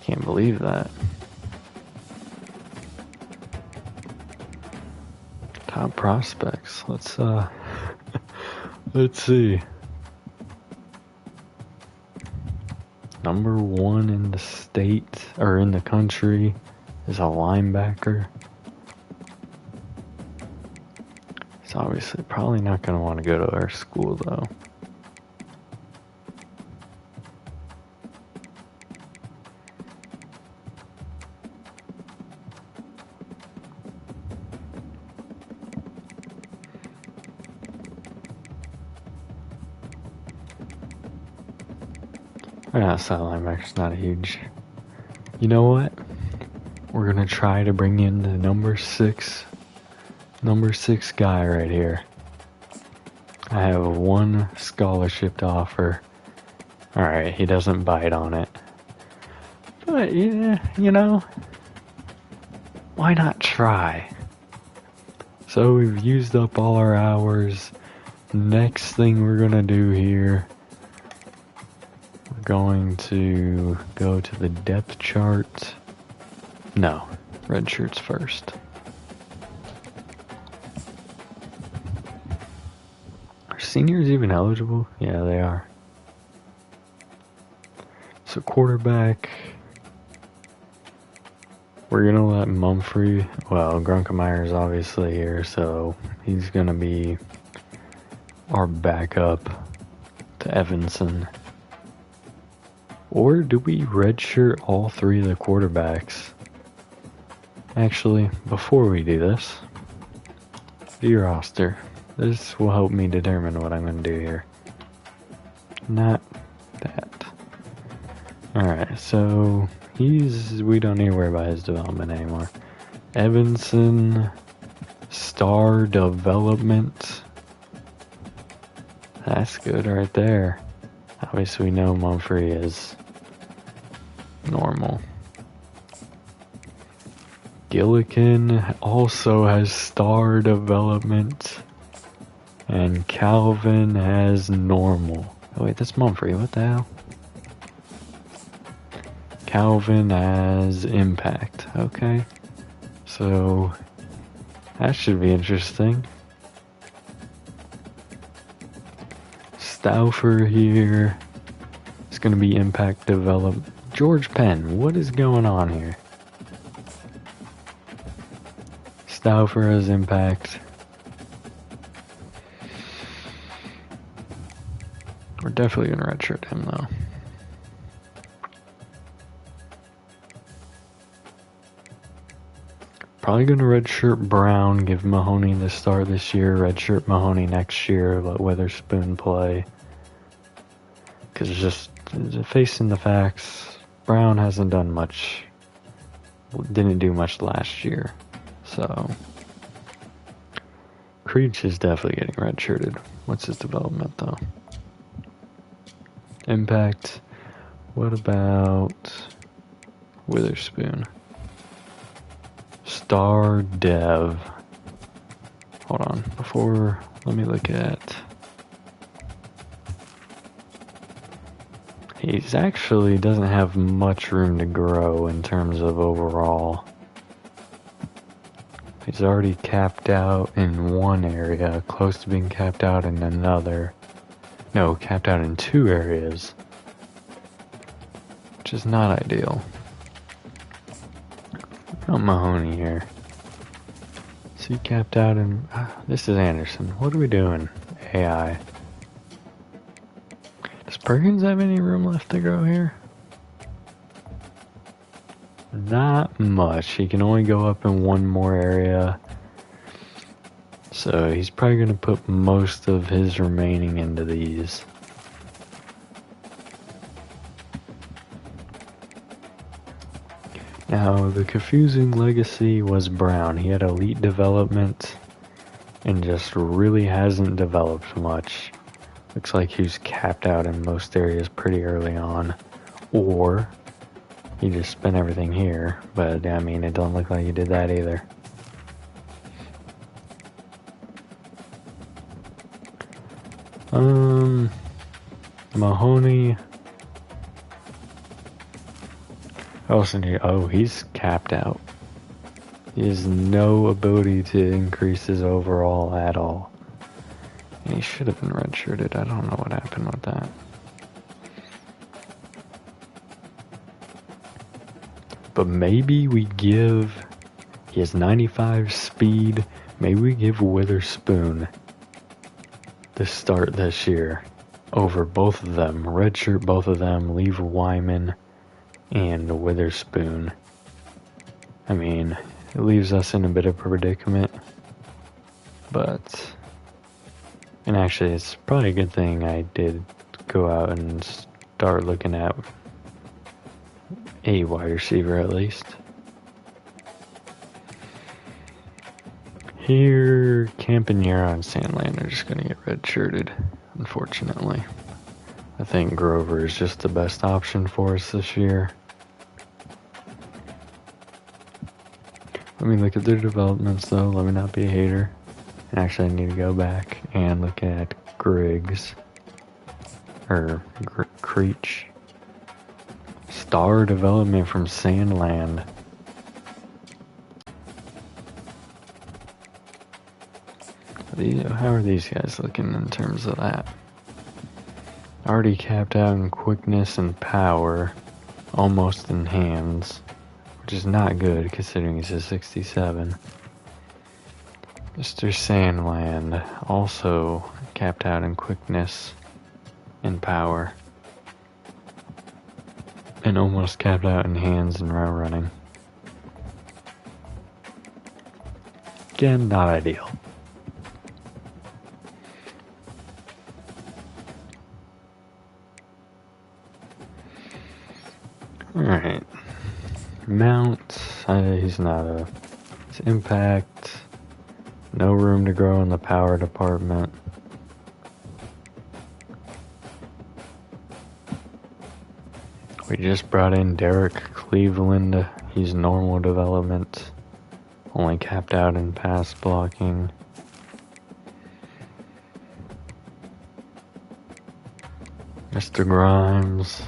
Can't believe that. Top prospects. Let's let's see. Number 1 in the state, or in the country, is a linebacker. He's obviously probably not going to want to go to our school, though. Outside linebacker's not huge. You know what? We're gonna try to bring in the number six guy right here. I have 1 scholarship to offer. Alright, he doesn't bite on it. But yeah, you know, why not try? So we've used up all our hours. Next thing we're gonna do here, going to go to the depth chart. No, red shirts first. Are seniors even eligible? Yeah, they are. So quarterback, we're gonna let Mumphrey, well, Grunkemeyer obviously here, so he's gonna be our backup to Evanson. Or do we redshirt all 3 of the quarterbacks? Actually, before we do this, do your roster. This will help me determine what I'm going to do here. Not that. Alright, so we don't need to worry about his development anymore. Evanson, star development. That's good right there. Obviously we know Mumphrey is normal. Gillikin also has star development. And Calvin has normal. Oh wait, that's Mumphrey, what the hell? Calvin has impact, okay. So, that should be interesting. Stauffer here is going to be impact developed. George Penn, what is going on here? Stauffer has impact. We're definitely going to redshirt him though. Probably going to redshirt Brown, give Mahoney the start this year, redshirt Mahoney next year, let Witherspoon play. Because just facing the facts, Brown hasn't done much, didn't do much last year. So, Creech is definitely getting redshirted. What's his development though? Impact. What about Witherspoon? Star Dev. Hold on. Let me look at. He's actually doesn't have much room to grow in terms of overall. He's already capped out in one area, close to being capped out in another. No, capped out in 2 areas. Which is not ideal. Not Mahoney here. So he capped out in... this is Anderson. What are we doing? AI. Does Perkins have any room left to grow here? Not much. He can only go up in 1 more area. So he's probably going to put most of his remaining into these. Now, Now, the confusing legacy was Brown. He had elite development and just really hasn't developed much. Looks like he was capped out in most areas pretty early on. Or he just spent everything here, but I mean, it don't look like he did that either. Mahoney. Oh, he's capped out. He has no ability to increase his overall at all. And he should have been redshirted. I don't know what happened with that. But maybe we give... He has 95 speed. Maybe we give Witherspoon the start this year over both of them. Redshirt both of them. Leave Wyman and Witherspoon. I mean, it leaves us in a bit of a predicament. But... And actually, it's probably a good thing I did go out and start looking at a wide receiver at least. Here, Campagnaro and Sandland are just going to get redshirted, unfortunately. I think Grover is just the best option for us this year. Let me look at their developments though, let me not be a hater. And actually I need to go back and look at Griggs. Or Creech. Star development from Sandland. How are these guys looking in terms of that? Already capped out in quickness and power. Almost in hands. Which is not good considering he's a 67. Mr. Sandland also capped out in quickness and power. And almost capped out in hands and route running. Again, not ideal. Alright. Mount, he's not a... His impact, no room to grow in the power department. We just brought in Derek Cleveland, he's normal development, only capped out in pass blocking. Mr. Grimes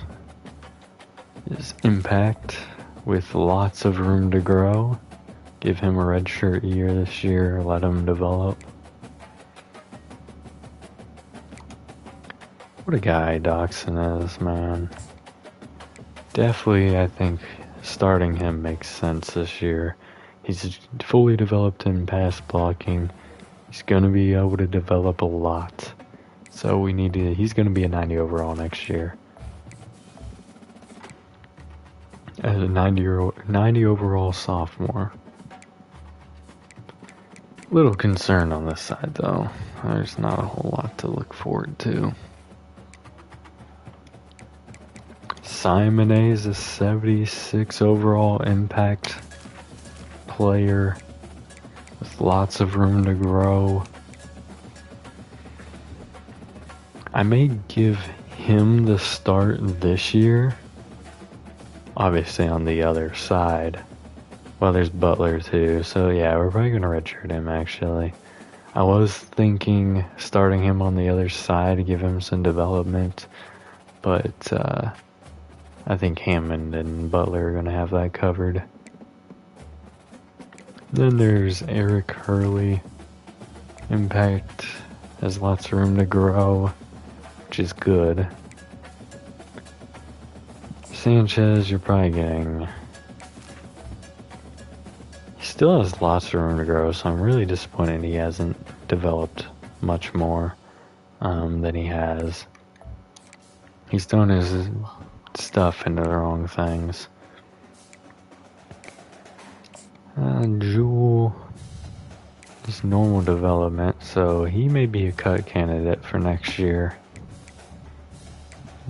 is impact with lots of room to grow. Give him a redshirt year this year, let him develop. What a guy Doxson is, man. Definitely, I think starting him makes sense this year. He's fully developed in pass blocking. He's going to be able to develop a lot. So he's going to be a 90 overall next year. As a 90 overall sophomore. Little concern on this side though. There's not a whole lot to look forward to. Simon A is a 76 overall impact player with lots of room to grow. I may give him the start this year. Obviously on the other side. Well, there's Butler too, so yeah, we're probably going to redshirt him actually. I was thinking starting him on the other side to give him some development, but I think Hammond and Butler are going to have that covered. Then there's Eric Hurley. Impact has lots of room to grow, which is good. Sanchez, you're probably getting... He still has lots of room to grow, so I'm really disappointed he hasn't developed much more than he has. He's thrown his stuff into the wrong things. Jewel is normal development, so he may be a cut candidate for next year.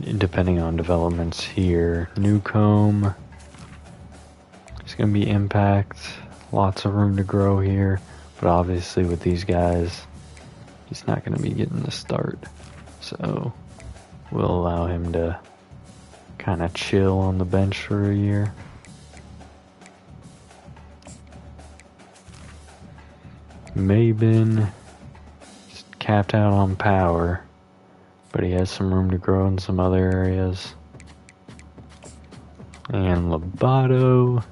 Depending on developments here. Newcomb is going to be impact. Lots of room to grow here. But obviously with these guys, he's not going to be getting the start. So we'll allow him to kind of chill on the bench for a year. Mabin is capped out on power, but he has some room to grow in some other areas. And Lobato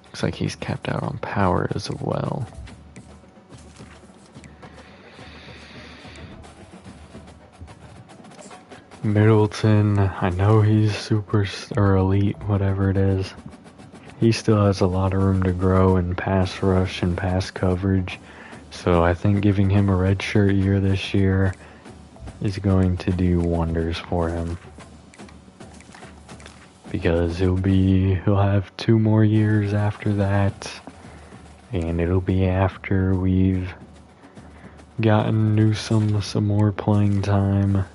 looks like he's capped out on power as well. Middleton, I know he's super or elite, whatever it is. He still has a lot of room to grow in pass rush and pass coverage. So I think giving him a redshirt year this year is going to do wonders for him. Because he'll have 2 more years after that. And it'll be after we've gotten Newsome some more playing time,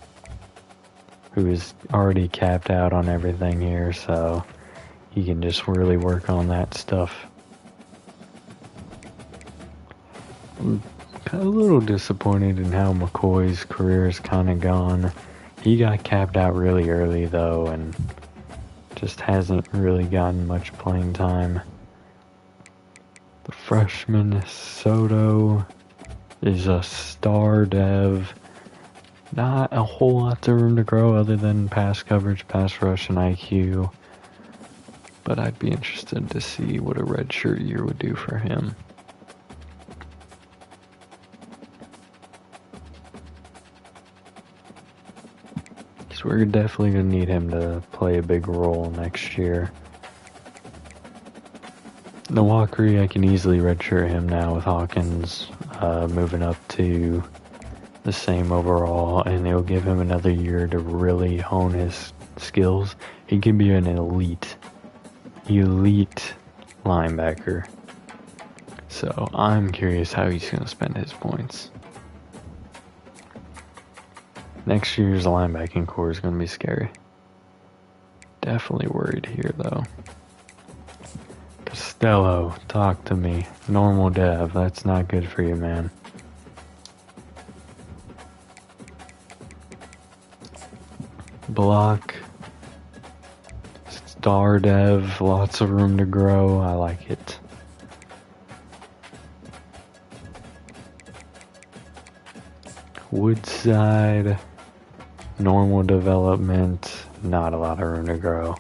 who is already capped out on everything here, so he can just really work on that stuff. I'm a little disappointed in how McCoy's career has kind of gone. He got capped out really early though, and just hasn't really gotten much playing time. The freshman Soto is a star dev. Not a whole lot of room to grow other than pass coverage, pass rush, and IQ. But I'd be interested to see what a redshirt year would do for him. Because we're definitely going to need him to play a big role next year. Nawakri, I can easily redshirt him now with Hawkins moving up to the same overall, and it'll give him another year to really hone his skills. He can be an elite linebacker. So I'm curious how he's going to spend his points. Next year's linebacking core is going to be scary. Definitely worried here though. Costello, talk to me. Normal dev, that's not good for you, man. Block, star dev, lots of room to grow. I like it. Woodside, normal development, not a lot of room to grow.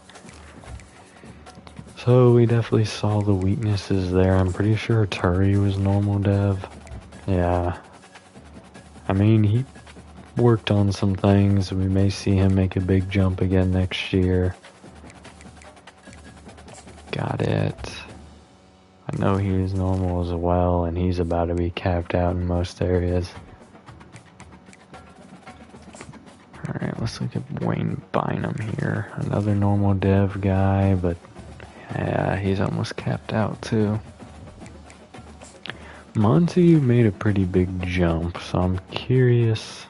So we definitely saw the weaknesses there. I'm pretty sure Turi was normal dev. Yeah. I mean, he worked on some things. We may see him make a big jump again next year. Got it. I know he was normal as well, and he's about to be capped out in most areas. Alright, let's look at Wayne Bynum here. Another normal dev guy, but yeah, he's almost capped out too. Monty made a pretty big jump, so I'm curious.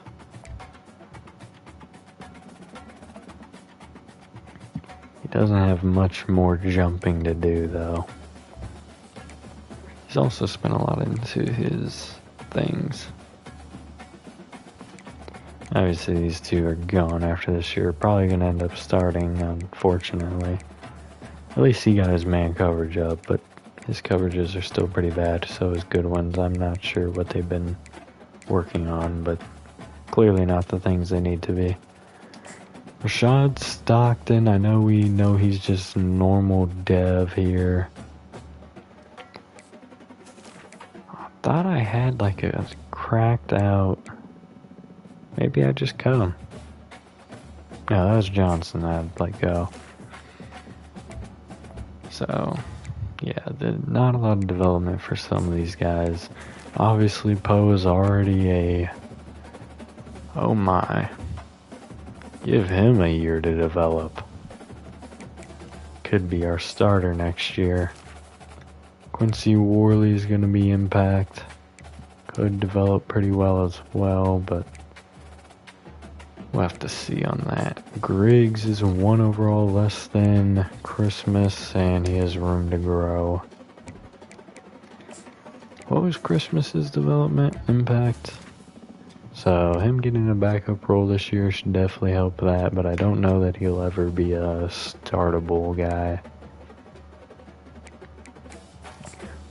He doesn't have much more jumping to do though. He's also spent a lot into his things. Obviously these two are gone after this year. Probably going to end up starting, unfortunately. At least he got his man coverage up, but his coverages are still pretty bad. So his good ones, I'm not sure what they've been working on, but clearly not the things they need to be. Rashad Stockton, I know we know he's just normal dev here. I thought I had like a cracked out. Maybe I just cut him. No, that was Johnson that I'd let go. So, yeah, not a lot of development for some of these guys. Obviously, Poe is already a... Oh my. Give him a year to develop. Could be our starter next year. Quincy Worley is going to be impact. Could develop pretty well as well, but We'll have to see on that. Griggs is 1 overall less than Christmas, and he has room to grow. What was Christmas's development impact? So him getting a backup role this year should definitely help that, but I don't know that he'll ever be a startable guy.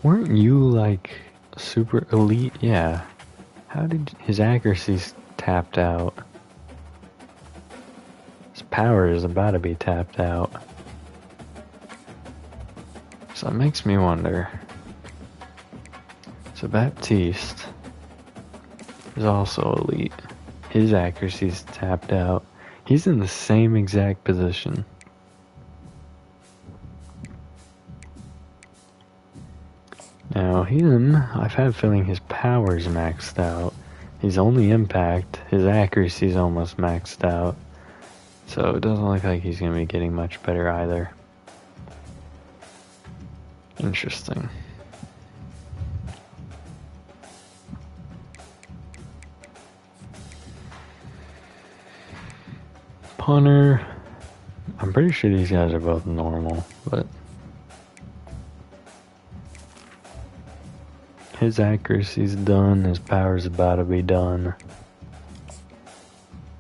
Weren't you like super elite? Yeah. How did his accuracy's tapped out? His power is about to be tapped out. So it makes me wonder. So Baptiste is also elite. His accuracy's tapped out. He's in the same exact position. Now him, I've had a feeling his power's maxed out. He's only impact. His accuracy's almost maxed out. So it doesn't look like he's going to be getting much better either. Interesting. Punter, I'm pretty sure these guys are both normal, but his accuracy's done, his power's about to be done.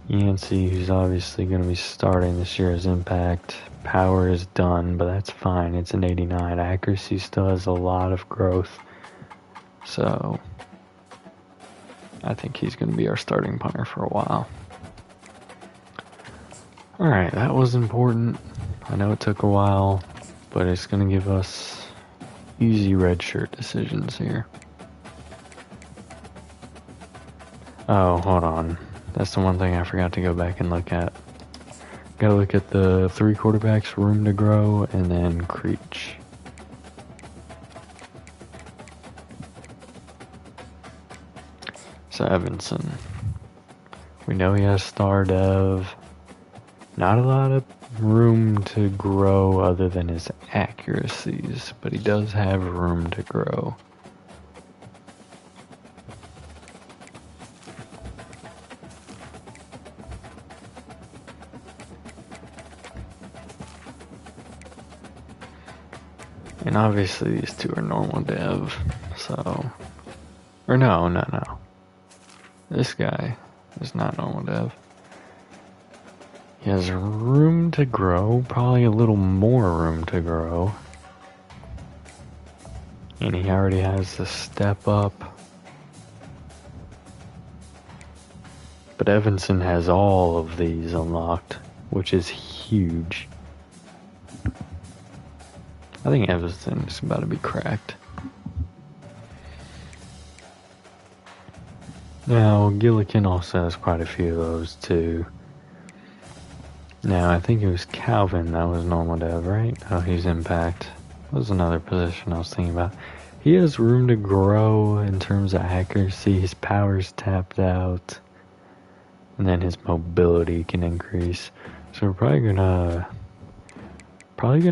Yancey, who's obviously going to be starting this year as impact, power is done, but that's fine, it's an 89. Accuracy still has a lot of growth, so I think he's going to be our starting punter for a while. Alright, that was important. I know it took a while, but it's going to give us easy red shirt decisions here. Oh, hold on. That's the one thing I forgot to go back and look at. Gotta look at the 3 quarterbacks, room to grow, and then Creech. So Evanson. We know he has star dev. Not a lot of room to grow other than his accuracies, but he does have room to grow. And obviously these two are normal dev, so... Or no. This guy is not normal dev. He has room to grow, probably a little more room to grow. And he already has the step up. But Evanson has all of these unlocked, which is huge. I think Evanson is about to be cracked. Now, Gillikin also has quite a few of those too. Now, I think it was Calvin that was normal dev, right? Oh, he's impact. That was another position I was thinking about. He has room to grow in terms of accuracy. His power's tapped out. And then his mobility can increase. So we're probably gonna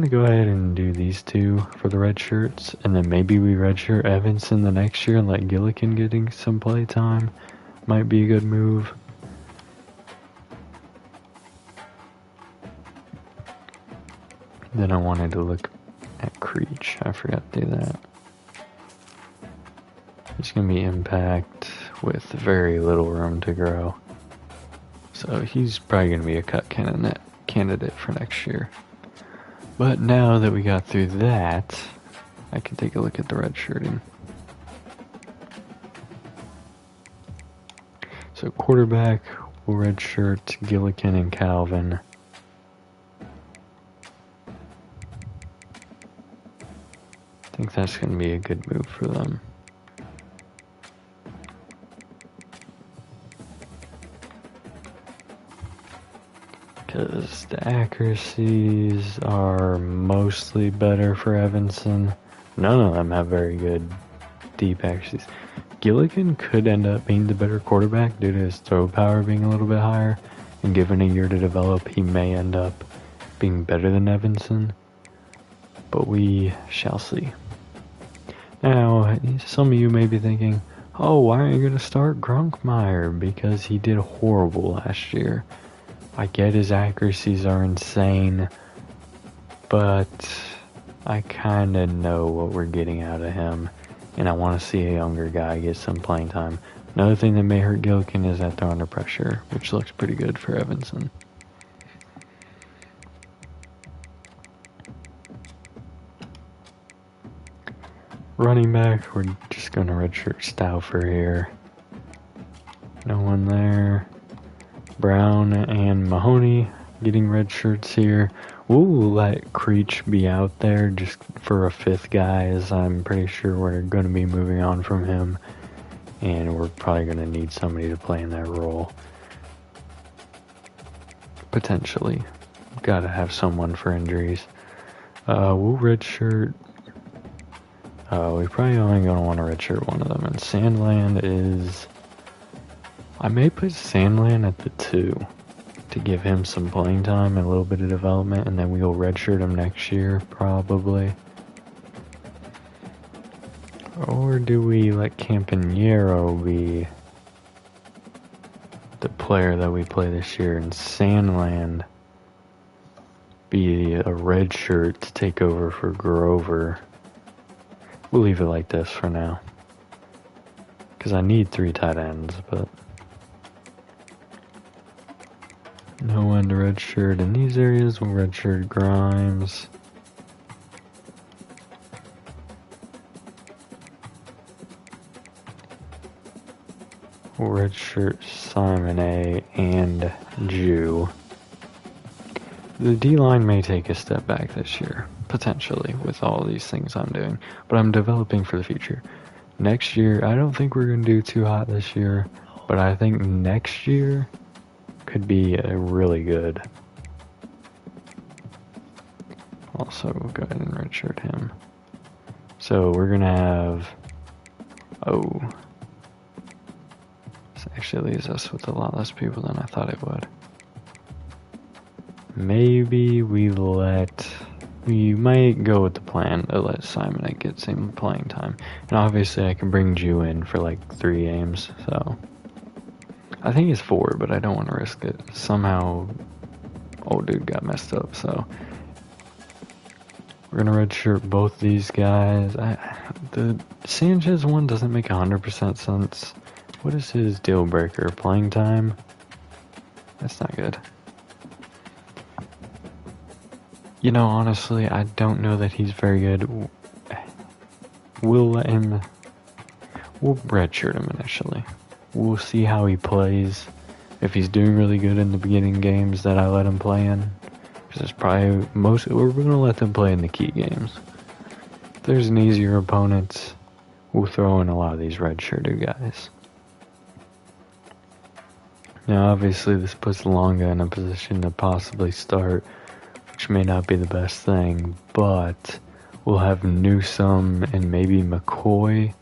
go ahead and do these two for the red shirts. And then maybe we redshirt Evanson the next year and let Gillikin getting some play time. Might be a good move. Then I wanted to look at Creech. I forgot to do that. He's going to be impact with very little room to grow. So he's probably going to be a cut candidate for next year. But now that we got through that, I can take a look at the red shirting. So quarterback will redshirt Gillikin and Calvin. I think that's going to be a good move for them. Because the accuracies are mostly better for Evanson. None of them have very good deep accuracies. Gillikin could end up being the better quarterback due to his throw power being a little bit higher. And given a year to develop, he may end up being better than Evanson. But we shall see. Now, some of you may be thinking, Oh, why are you going to start Grunkmeyer? Because he did horrible last year. I get his accuracies are insane, but I kind of know what we're getting out of him, and I want to see a younger guy get some playing time. Another thing that may hurt Gillikin is that they're under pressure, which looks pretty good for Evanson. Running back, we're just going to redshirt Stauffer here. No one there. Brown and Mahoney getting red shirts here. We'll let Creech be out there just for a fifth guy, as I'm pretty sure we're going to be moving on from him. And we're probably going to need somebody to play in that role. Potentially. Got to have someone for injuries. We'll redshirt. We probably only going to want to redshirt one of them. And Sandland is... I may put Sandland at the 2 to give him some playing time and a little bit of development, and then we'll redshirt him next year, probably. Or do we let Campanero be the player that we play this year, and Sandland be a redshirt to take over for Grover? We'll leave it like this for now, because I need 3 tight ends, but... No one to redshirt in these areas. We'll redshirt Grimes. We'll redshirt Simon A. and Jew. The D-line may take a step back this year, potentially, with all these things I'm doing. But I'm developing for the future. Next year, I don't think we're going to do too hot this year, but I think next year could be really good. Also, we'll go ahead and redshirt him. So we're gonna have... Oh. This actually leaves us with a lot less people than I thought it would. Maybe we might go with the plan to let Simon get some playing time. And obviously I can bring Jew in for like 3 games, so... I think it's 4, but I don't want to risk it. Somehow, old dude got messed up, so... We're going to redshirt both these guys. The Sanchez one doesn't make 100% sense. What is his deal breaker? Playing time? That's not good. You know, honestly, I don't know that he's very good. We'll let him... We'll redshirt him initially. We'll see how he plays. If he's doing really good in the beginning games that I let him play in. Because it's probably we're going to let them play in the key games. If there's an easier opponent, we'll throw in a lot of these redshirted guys. Now obviously this puts Longa in a position to possibly start, which may not be the best thing, but we'll have Newsome and maybe McCoy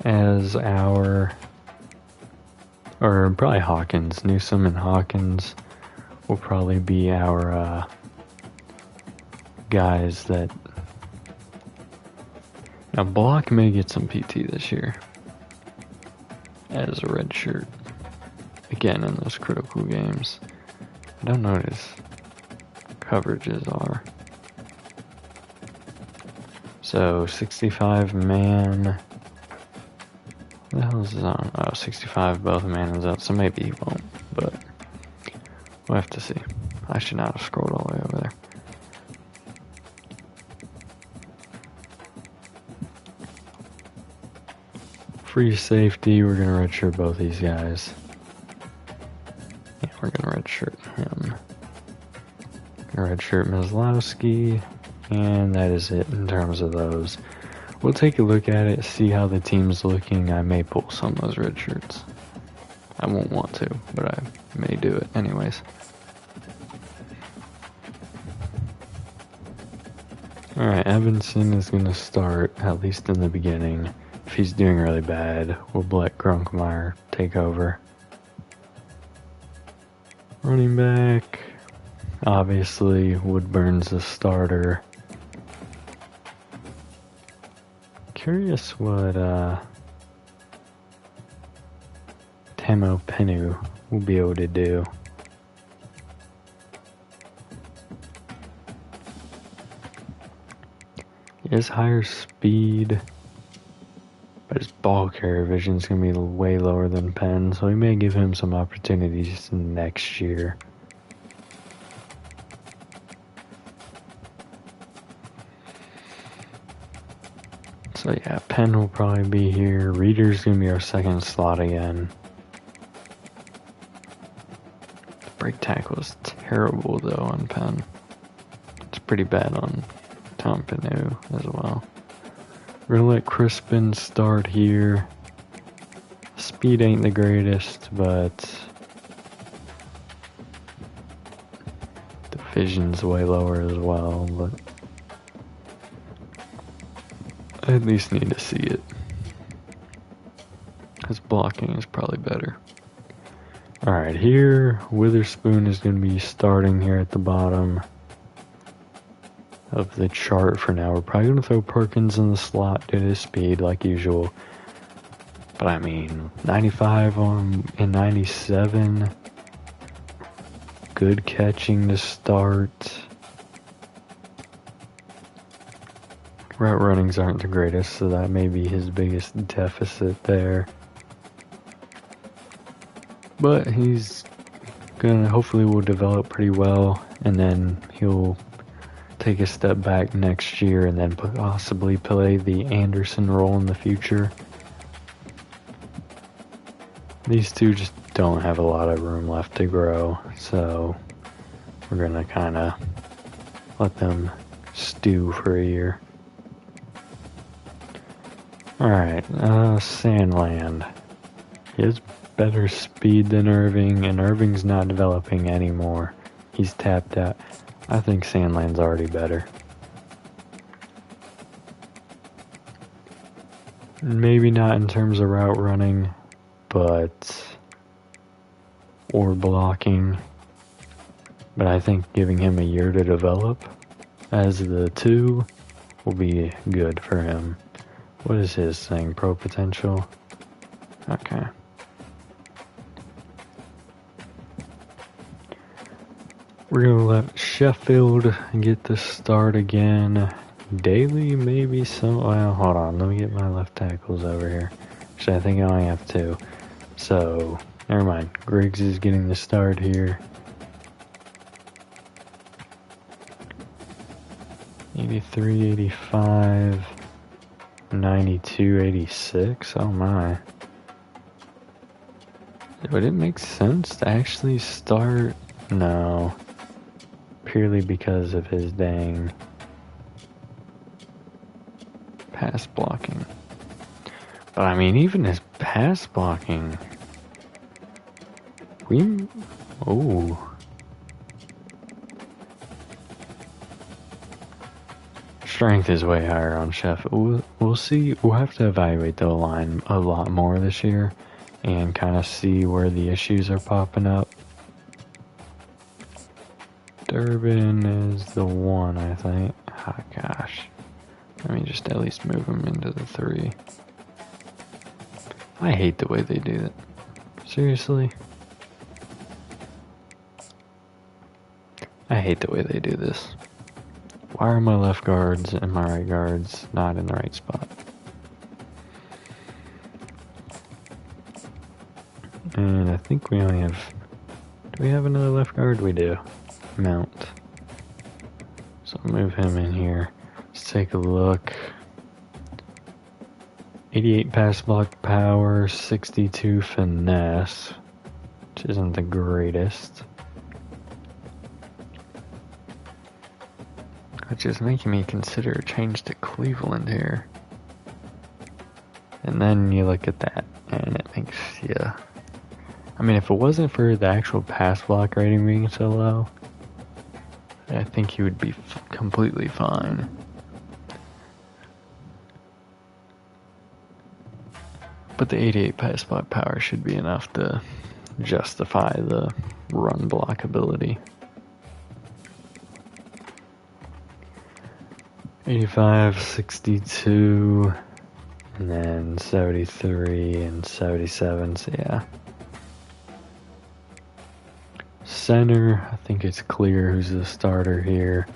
as our... Or probably Hawkins. Newsome and Hawkins will probably be our guys that... Now Block may get some PT this year as a red shirt. Again, in those critical games. I don't know what his coverages are. So 65 man... What the hell is this on? Oh, 65, both man is out, so maybe he won't, but we'll have to see. I should not have scrolled all the way over there. Free safety, we're going to redshirt both these guys. Yeah, we're going to redshirt him. Redshirt Maslowski, and that is it in terms of those. We'll take a look at it, see how the team's looking. I may pull some of those red shirts. I won't want to, but I may do it anyways. Alright, Evanson is going to start, at least in the beginning. If he's doing really bad, we'll let Grunkmeyer take over. Running back, obviously, Woodburn's the starter. Curious what Tamo Penu will be able to do. He has higher speed, but his ball carrier vision is going to be way lower than Penn, so we may give him some opportunities next year. So yeah, Penn will probably be here. Reader's going to be our second slot again. The break tackle is terrible though on Penn. It's pretty bad on Tom Penu as well. We're going to let Crispin start here. Speed ain't the greatest, but the vision's way lower as well, but I at least need to see it. His blocking is probably better. Alright, here Witherspoon is going to be starting here at the bottom of the chart for now. We're probably going to throw Perkins in the slot due to his speed like usual. But I mean, 95 and 97. Good catching to start. Route runnings aren't the greatest, so that may be his biggest deficit there. But he's hopefully will develop pretty well, and then he'll take a step back next year and then possibly play the Anderson role in the future. These two just don't have a lot of room left to grow, so we're gonna kind of let them stew for a year. Alright, Sandland. He has better speed than Irving, and Irving's not developing anymore. He's tapped out. I think Sandland's already better. Maybe not in terms of route running, or blocking. But I think giving him a year to develop as the two will be good for him. What is his thing? Pro potential? Okay. We're going to let Sheffield get the start again. Daly, maybe some. Well, hold on. Let me get my left tackles over here. Actually, I think I only have two. So, never mind. Griggs is getting the start here. 83, 85, 92, 86. Oh my. Would it make sense to actually start? No. Purely because of his dang pass blocking. But I mean, even his pass blocking. Strength is way higher on Chef. We'll see. We'll have to evaluate the line a lot more this year and kind of see where the issues are popping up. Durbin is the one, I think. Oh, gosh. Let me just at least move him into the 3. I hate the way they do that. Seriously? I hate the way they do this. Why are my left guards and my right guards not in the right spot? And I think we only have... Do we have another left guard? We do. Mount. So move him in here. Let's take a look. 88 pass block power, 62 finesse, which isn't the greatest. Which is making me consider a change to Cleveland here. And then you look at that, and it makes you... I mean, if it wasn't for the actual pass block rating being so low, I think he would be completely fine. But the 88 pass block power should be enough to justify the run block ability. 85, 62, and then 73 and 77, so yeah. center, I think it's clear who's the starter here.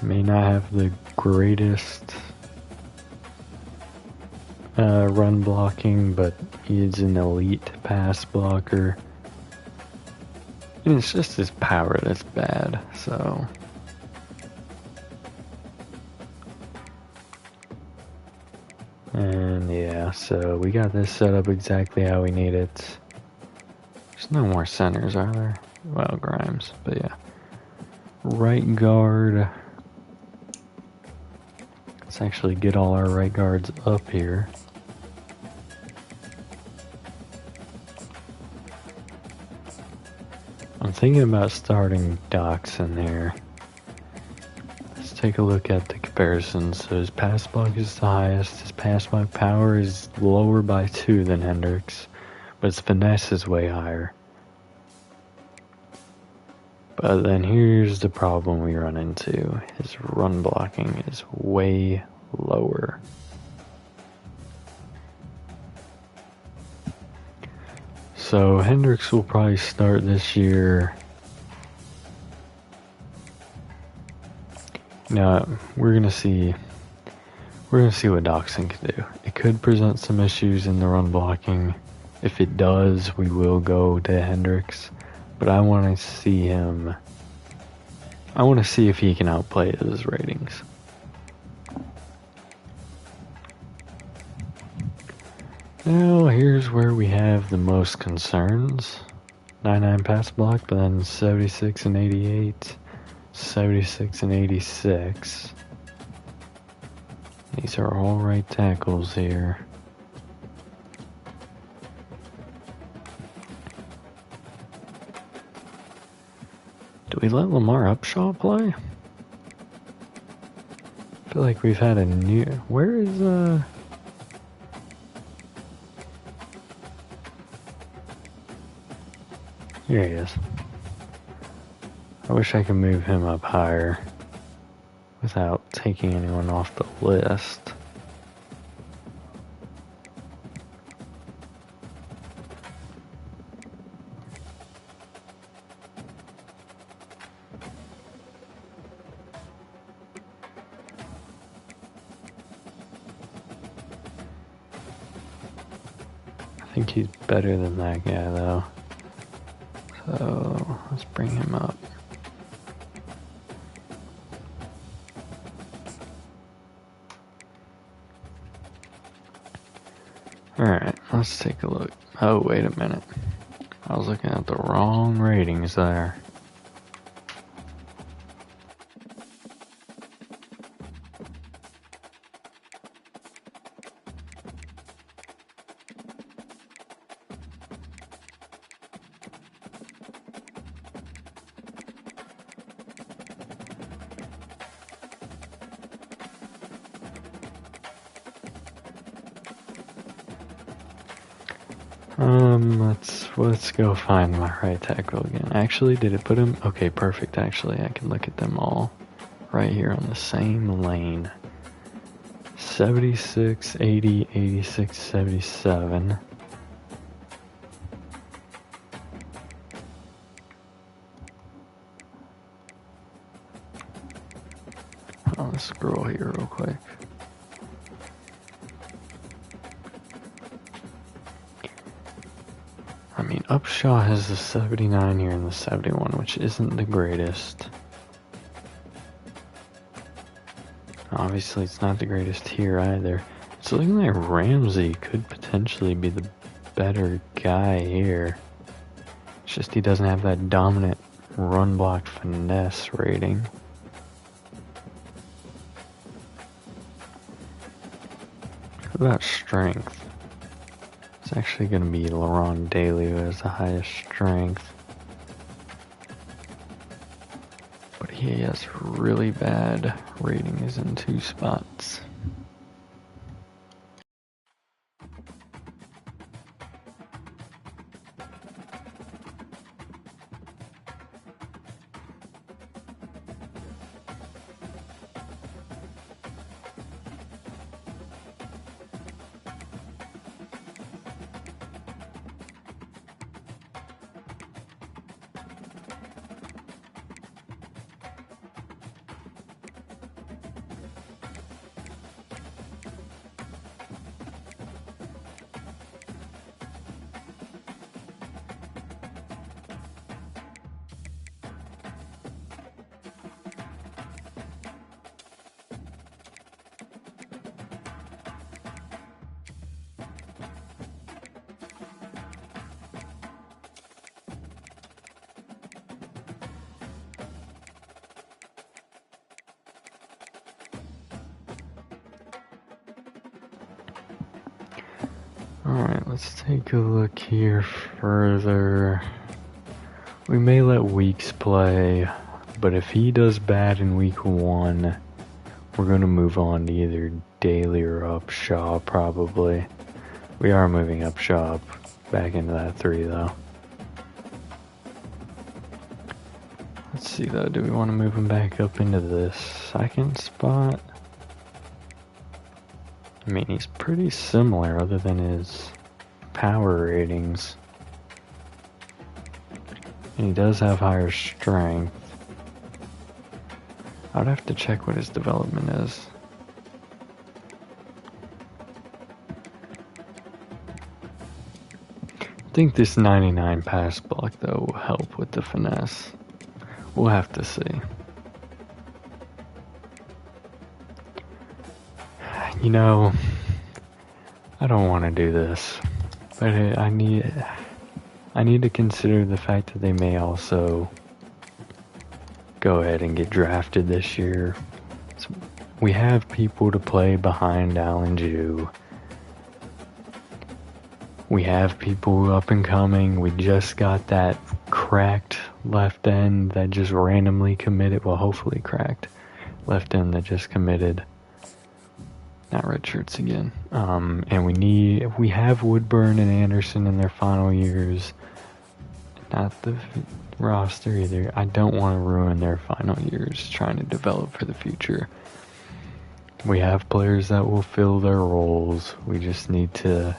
May not have the greatest run blocking, but he's an elite pass blocker. And it's just his power that's bad, so. And yeah, so we got this set up exactly how we need it. There's no more centers, are there? Well, Grimes, but yeah. Right guard. Let's actually get all our right guards up here. I'm thinking about starting Docs in there. Let's take a look at the comparison. So his pass block is the highest. His pass block power is lower by 2 than Hendricks, but his finesse is way higher. But then here's the problem we run into. His run blocking is way lower. So Hendricks will probably start this year. Now we're gonna see what Doxson can do. It could present some issues in the run blocking. If it does, we will go to Hendricks. But I want to see him. I want to see if he can outplay his ratings. Now, here's where we have the most concerns. 99 pass block, but then 76 and 88, 76 and 86. These are all right tackles here. Do we let Lamar Upshaw play? I feel like we've had a new... Where is, Here he is. I wish I could move him up higher without taking anyone off the list. I think he's better than that guy though. So let's bring him up. Alright, let's take a look. Oh, wait a minute. I was looking at the wrong ratings there. Let's go find my right tackle again. Actually, did it put him? Okay, perfect. Actually, I can look at them all right here on the same lane. 76, 80, 86, 77. Let's scroll here real quick. I mean, Upshaw has the 79 here and the 71, which isn't the greatest. Obviously, it's not the greatest here either. It's looking like Ramsey could potentially be the better guy here. It's just he doesn't have that dominant run block finesse rating. What about strength? It's actually going to be LaRon Daly who has the highest strength. But he has really bad ratings in 2 spots. Alright, let's take a look here further. We may let Weeks play, but if he does bad in week 1, we're going to move on to either Daly or Upshaw, probably. We are moving Upshaw back into that 3, though. Let's see, though. Do we want to move him back up into this 2nd spot? I mean, he's pretty similar other than his power ratings. And he does have higher strength. I'd have to check what his development is. I think this 99 pass block, though, will help with the finesse. We'll have to see. You know, I don't want to do this, but I need to consider the fact that they may also go ahead and get drafted this year. So we have people to play behind Allen Jew. We have people up and coming. We just got that cracked left end that just randomly committed. Well, hopefully cracked left end that just committed. Not red shirts again. And we have Woodburn and Anderson in their final years. Not the roster either. I don't want to ruin their final years trying to develop for the future. We have players that will fill their roles. We just need to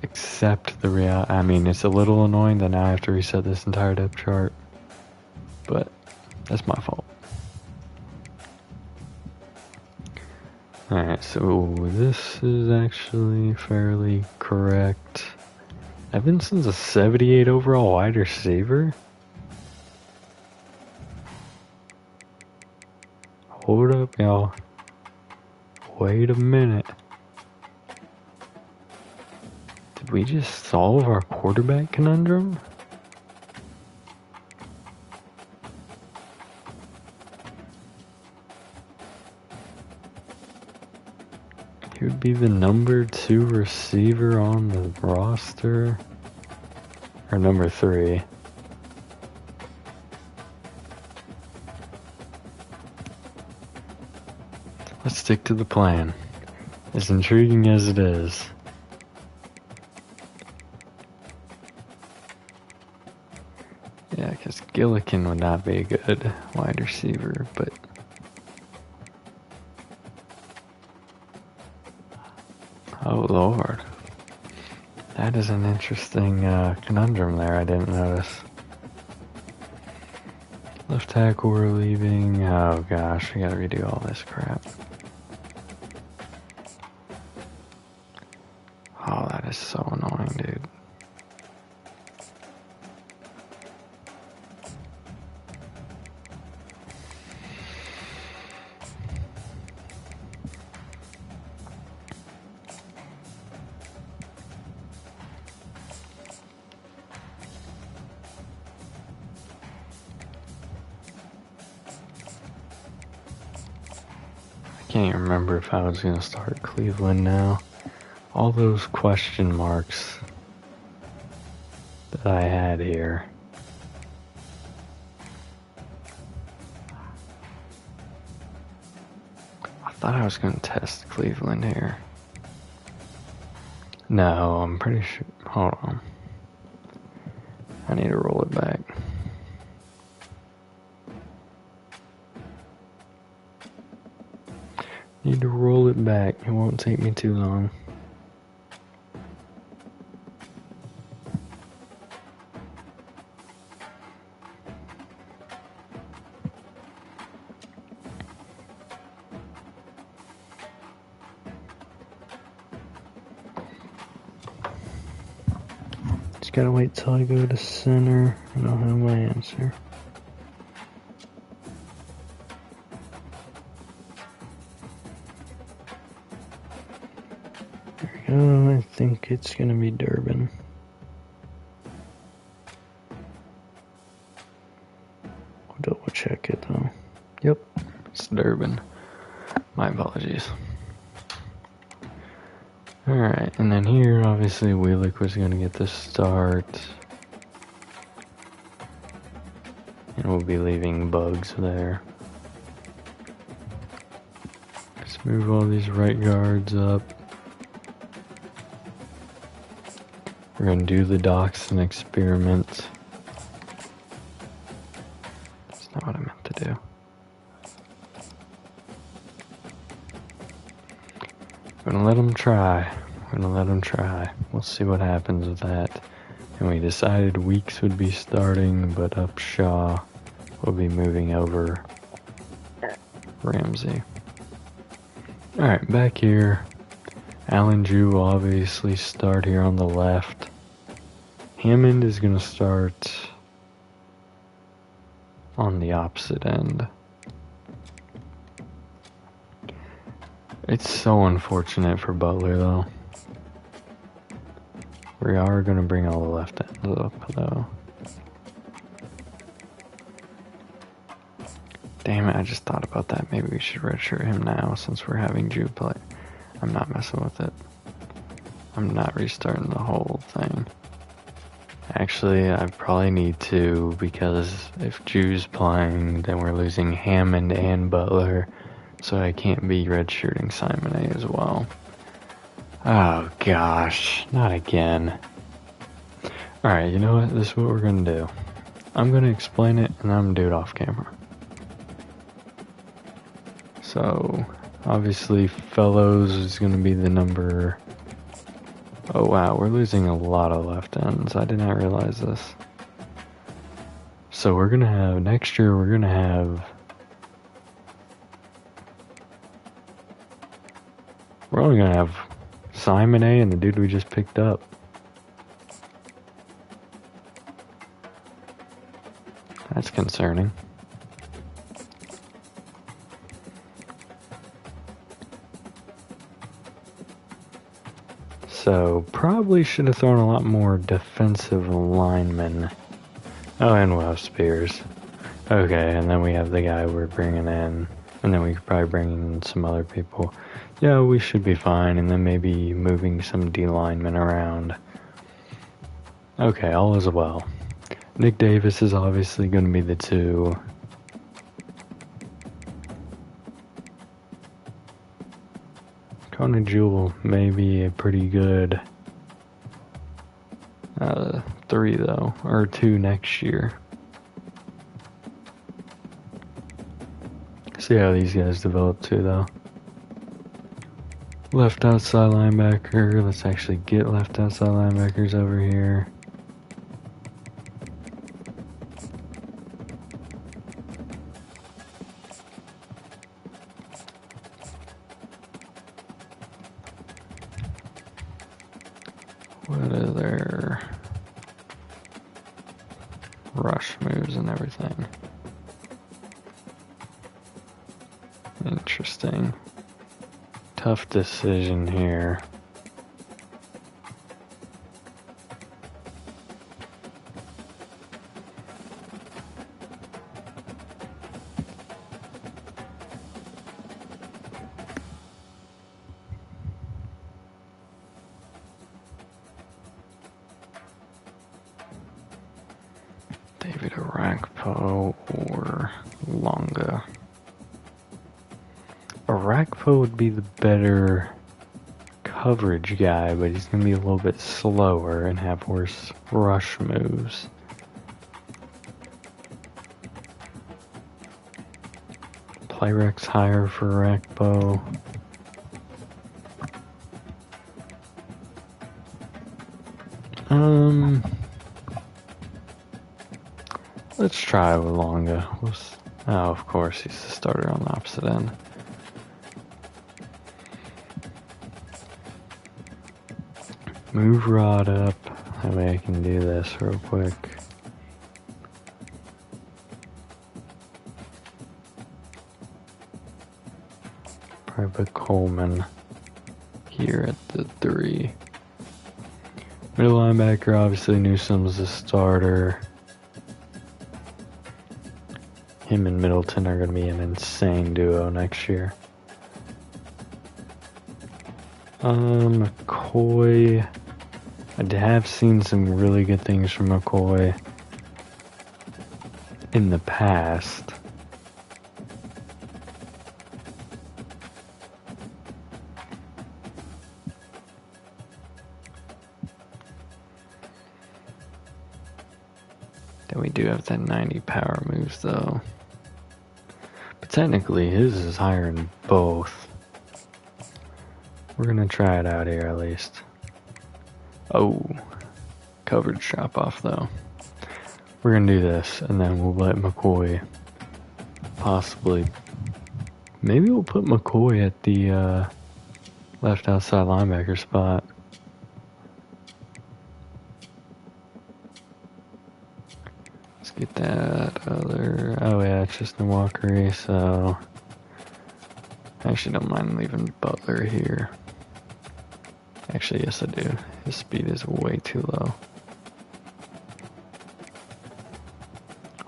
accept the reality. I mean, it's a little annoying that now I have to reset this entire depth chart, but that's my fault. Alright, so this is actually fairly correct. Evanson's a 78 overall wide receiver? Hold up, y'all. Wait a minute. Did we just solve our quarterback conundrum? He would be the number 2 receiver on the roster. Or number 3. Let's stick to the plan. As intriguing as it is. Yeah, because Gillikin would not be a good wide receiver, but... Oh, Lord. That is an interesting conundrum there, I didn't notice. Left tackle we're leaving. Oh, gosh, we gotta redo all this crap. Oh, that is so annoying, dude. Can't remember if I was gonna start Cleveland now. All those question marks that I had here. I thought I was gonna test Cleveland here. No, I'm pretty sure. Hold on. I need to roll it back. Need to roll it back. It won't take me too long. Just gotta wait till I go to center and I'll have my answer. I think it's gonna be Durbin. I'll double check it though. Yep, it's Durbin. My apologies. Alright, and then here, obviously, Wheelik was going to get the start. And we'll be leaving Bugs there. Let's move all these right guards up. We're going to do the Dachshund experiment. That's not what I meant to do. We're gonna let them try. We're gonna let them try. We'll see what happens with that. And we decided Weeks would be starting, but Upshaw will be moving over Ramsey. Alright, back here. Allen Jew will obviously start here on the left. Hammond is gonna start on the opposite end. It's so unfortunate for Butler, though. We are going to bring all the left ends up, though. Damn it, I just thought about that. Maybe we should redshirt him now, since we're having Jew play. I'm not messing with it. I'm not restarting the whole thing. Actually, I probably need to, because if Jew's playing, then we're losing Hammond and Butler. So I can't be redshirting Simon A as well. Oh gosh, not again. Alright, you know what? This is what we're gonna do. I'm gonna explain it and I'm gonna do it off camera. So, obviously Fellows is gonna be the number... Oh wow, we're losing a lot of left ends. I did not realize this. So we're gonna have, next year we're gonna have... We're only gonna have Simon A and the dude we just picked up. That's concerning. So, probably should have thrown a lot more defensive linemen. Oh, and we'll have Spears. Okay, and then we have the guy we're bringing in. And then we could probably bring in some other people. Yeah, we should be fine, and then maybe moving some D linemen around. Okay, all is well. Nick Davis is obviously going to be the 2. Conan Jewell may be a pretty good 3 though, or 2 next year. See how these guys develop too though. Left outside linebacker. Let's actually get left outside linebackers over here. What are their rush moves and everything? Interesting. Tough decision here. David Arakpo or Longa. Arakpo would be the better coverage guy, but he's going to be a little bit slower and have worse rush moves. Playrex higher for Arakpo. Let's try with Longa. Oh, of course, he's the starter on the opposite end. Move Rod up. That way I can do this real quick. Probably put Coleman here at the 3. Middle linebacker, obviously Newsom's the starter. Him and Middleton are going to be an insane duo next year. McCoy. I have seen some really good things from McCoy in the past. Then we do have that 90 power moves though. But technically his is higher in both. We're gonna try it out here at least. Oh, coverage drop off though. We're gonna do this and then we'll let McCoy possibly, maybe we'll put McCoy at the left outside linebacker spot. Let's get that other, oh yeah, it's just Nwakari, so I actually don't mind leaving Butler here. Actually, yes I do. His speed is way too low.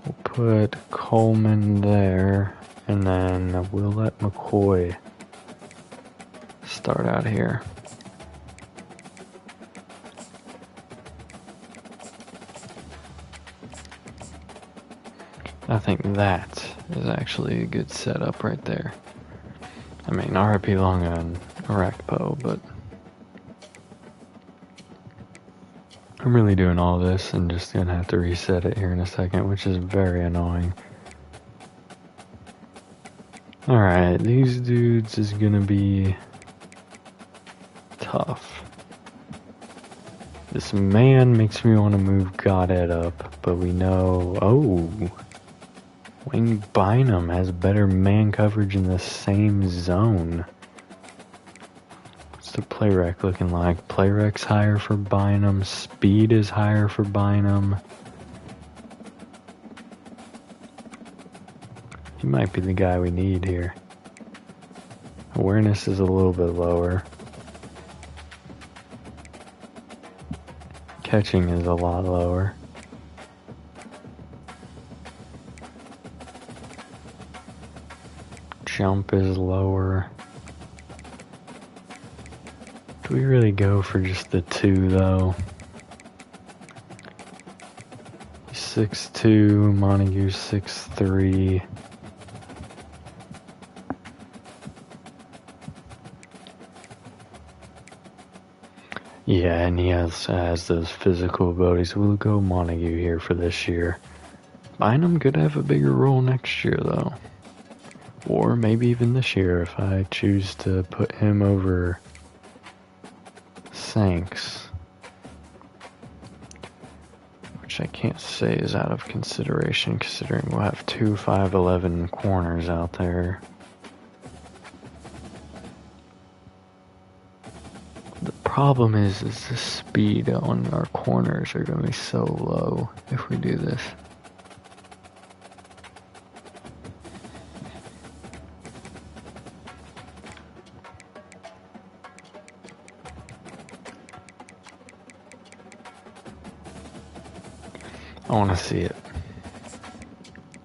We'll put Coleman there, and then we'll let McCoy start out here. I think that is actually a good setup right there. I mean, RIP long on Arakpo, but I'm really doing all this and just gonna have to reset it here in a second, which is very annoying. Alright, these dudes is gonna be tough. This man makes me want to move Goddard up, but we know, oh, Wayne Bynum has better man coverage in the same zone. What's the play rec looking like? Play rec's higher for Bynum. Speed is higher for Bynum. He might be the guy we need here. Awareness is a little bit lower. Catching is a lot lower. Jump is lower. Do we really go for just the 2 though? 6'2", Montague 6'3". Yeah, and he has those physical abilities. We'll go Montague here for this year. Bynum could have a bigger role next year though. Or maybe even this year if I choose to put him over Sanks. Which I can't say is out of consideration considering we'll have 2 5'11" corners out there. The problem is the speed on our corners are going to be so low if we do this. I want to see it.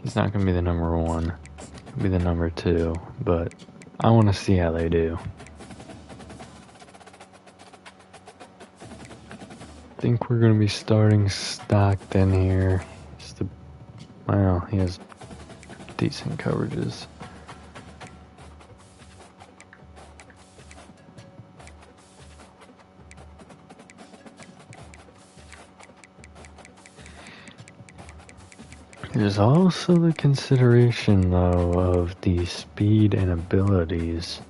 He's not going to be the number 1. He'll be the number 2, but I want to see how they do. I think we're going to be starting Stockton here. Well, he has decent coverages. There's also the consideration, though, of the speed and abilities.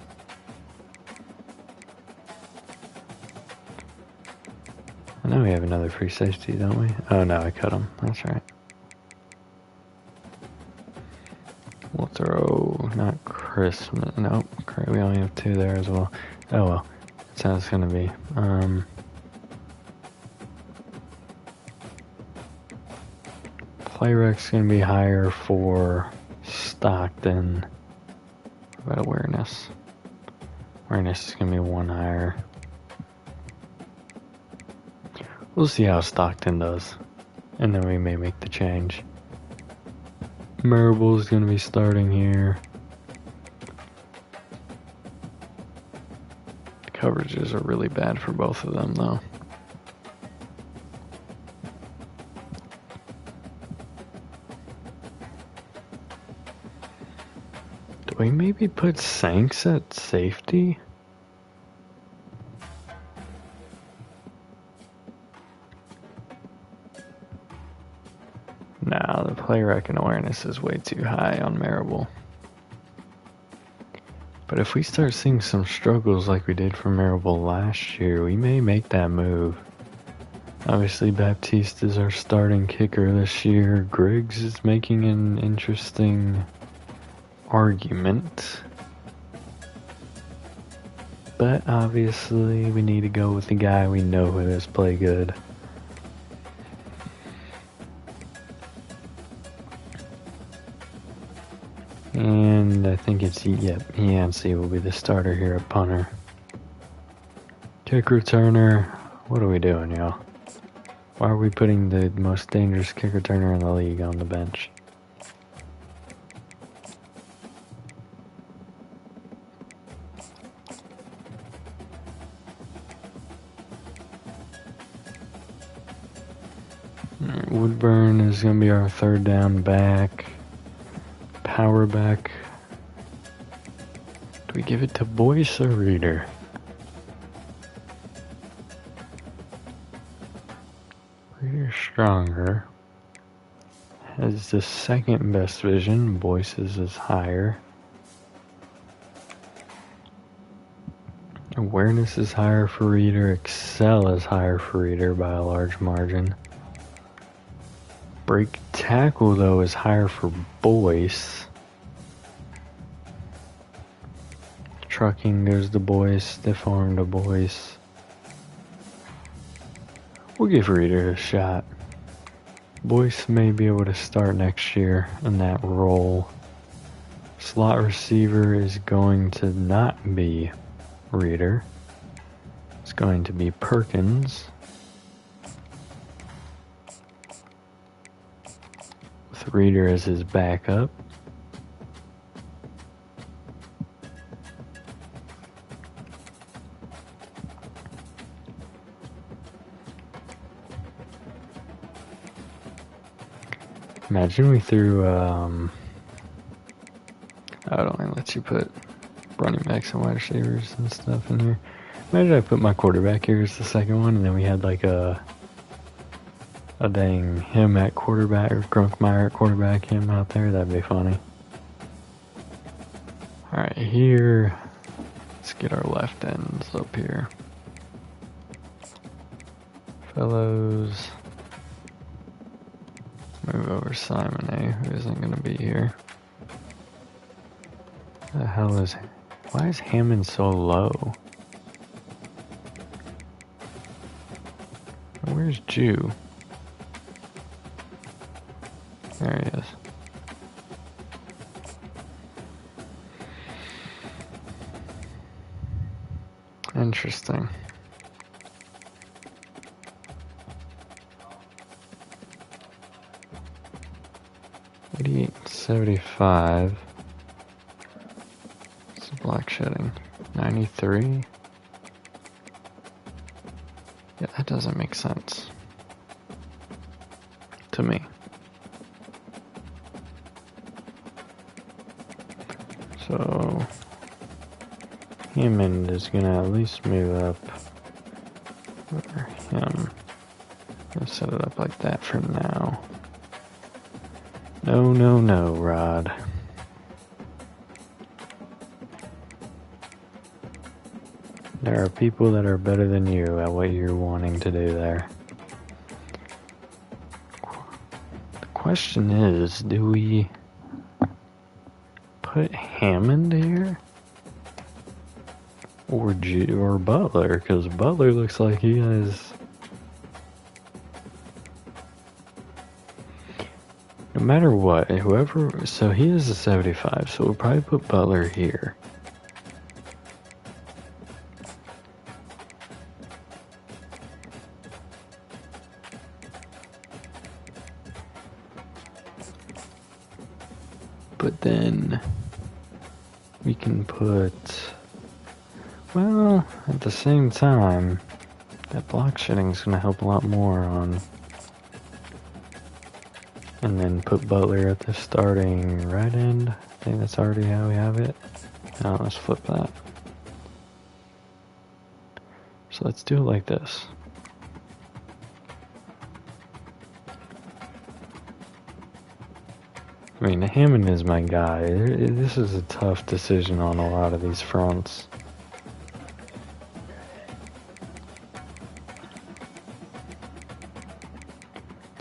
I know we have another free safety, don't we? Oh, no, I cut him. That's right. We'll throw, not Christmas. Nope, we only have 2 there as well. Oh, well. That's how it's going to be. Play rec's going to be higher for Stockton. What about awareness? Awareness is going to be 1 higher. We'll see how Stockton does. And then we may make the change. Marable's going to be starting here. coverages are really bad for both of them, though. Do we maybe put Sanks at safety? Nah, the play rec and awareness is way too high on Marable. But if we start seeing some struggles like we did for Marable last year, we may make that move. Obviously, Baptiste is our starting kicker this year. Griggs is making an interesting argument. But obviously, we need to go with the guy we know who does play good. And I think it's, Yancey will be the starter here at punter. Kick returner, what are we doing, y'all? Why are we putting the most dangerous kick returner in the league on the bench? Right, Woodburn is going to be our third down back. Power back. Do we give it to Boyce or Reader? Reader's stronger. Has the second best vision. Boyce's is higher. Awareness is higher for Reader. Excel is higher for Reader by a large margin. Break tackle, though, is higher for Boyce. Trucking goes to Boyce. Stiff arm to Boyce. We'll give Reader a shot. Boyce may be able to start next year in that role. Slot receiver is going to not be Reader. It's going to be Perkins. With Reader as his backup. Imagine we threw, I don't even let you put running backs and wide receivers and stuff in here. Imagine I put my quarterback here as the second one, and then we had like a dang him at quarterback, or Grunkmeyer at quarterback, him out there. That'd be funny. Alright, here, let's get our left ends up here. Fellows. Move over Simon A, who isn't going to be here. The hell is... Why is Hammond so low? Where's Jew? There he is. Interesting. 88.75. It's black shedding. 93. Yeah, that doesn't make sense to me. So Hammond is gonna at least move up for him. Gonna set it up like that for now. No, no, no, Rod. There are people that are better than you at what you're wanting to do there. The question is, do we put Hammond here? Or Butler? Because Butler looks like he has... No matter what, whoever... So he is a 75, so we'll probably put Butler here. But then we can put... Well, at the same time, that block shedding is going to help a lot more on... And then put Butler at the starting right end. I think that's already how we have it. Now let's flip that. So let's do it like this. I mean, Hammond is my guy. This is a tough decision on a lot of these fronts.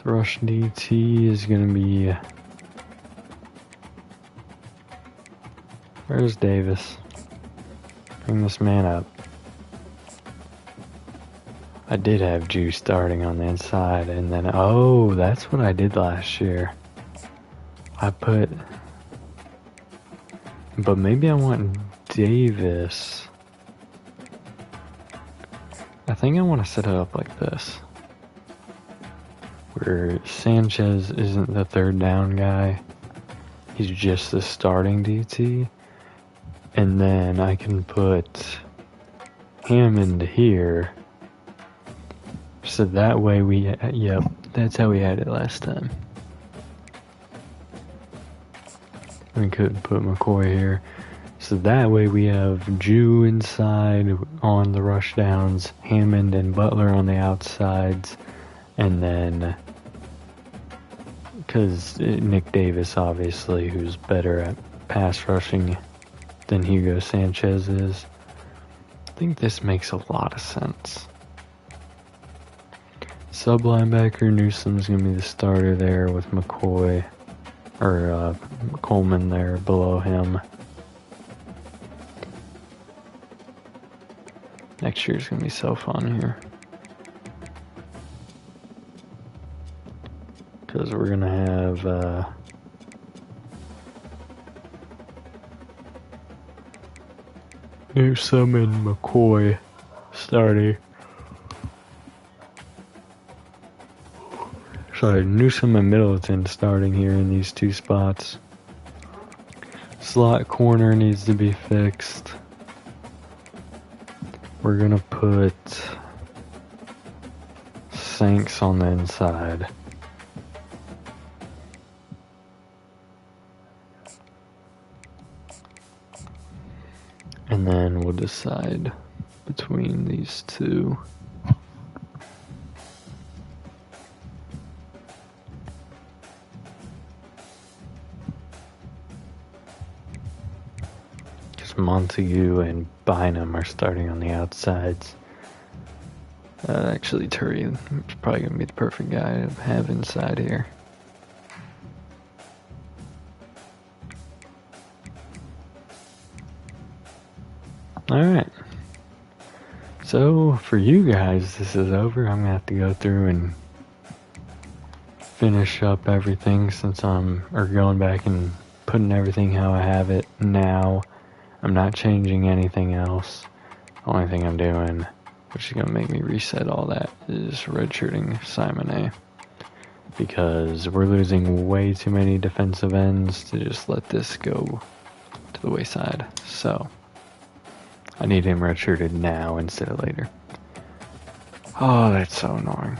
The rush DT is going to be... Where's Davis? Bring this man up. I did have Juice starting on the inside, and then... Oh, that's what I did last year. I put... But maybe I want Davis. I think I want to set it up like this. Where Sanchez isn't the third down guy. He's just the starting DT. And then I can put Hammond here. So that way we... Yep, that's how we had it last time. We could put McCoy here. So that way we have Jew inside on the rush downs, Hammond and Butler on the outsides, and then, because Nick Davis obviously, who's better at pass rushing than Hugo Sanchez is. I think this makes a lot of sense. Sub linebacker Newsom's going to be the starter there with McCoy. Or Coleman there below him. Next year's gonna be so fun here. Because we're gonna have Newsome and McCoy starting. Sorry, Newsome and Middleton starting here in these two spots. Slot corner needs to be fixed. We're gonna put Sanks on the inside. And then we'll decide between these two. Montague and Bynum are starting on the outsides. Actually, Turi is probably going to be the perfect guy to have inside here. Alright. So, for you guys, this is over. I'm going to have to go through and finish up everything since going back and putting everything how I have it now. I'm not changing anything else. The only thing I'm doing, which is going to make me reset all that, is redshirting Simon A. Because we're losing way too many defensive ends to just let this go to the wayside. So, I need him redshirted now instead of later. Oh, that's so annoying.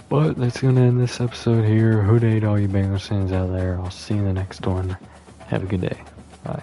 But that's going to end this episode here. Who Dey to all you Bengals fans out there. I'll see you in the next one. Have a good day. Bye.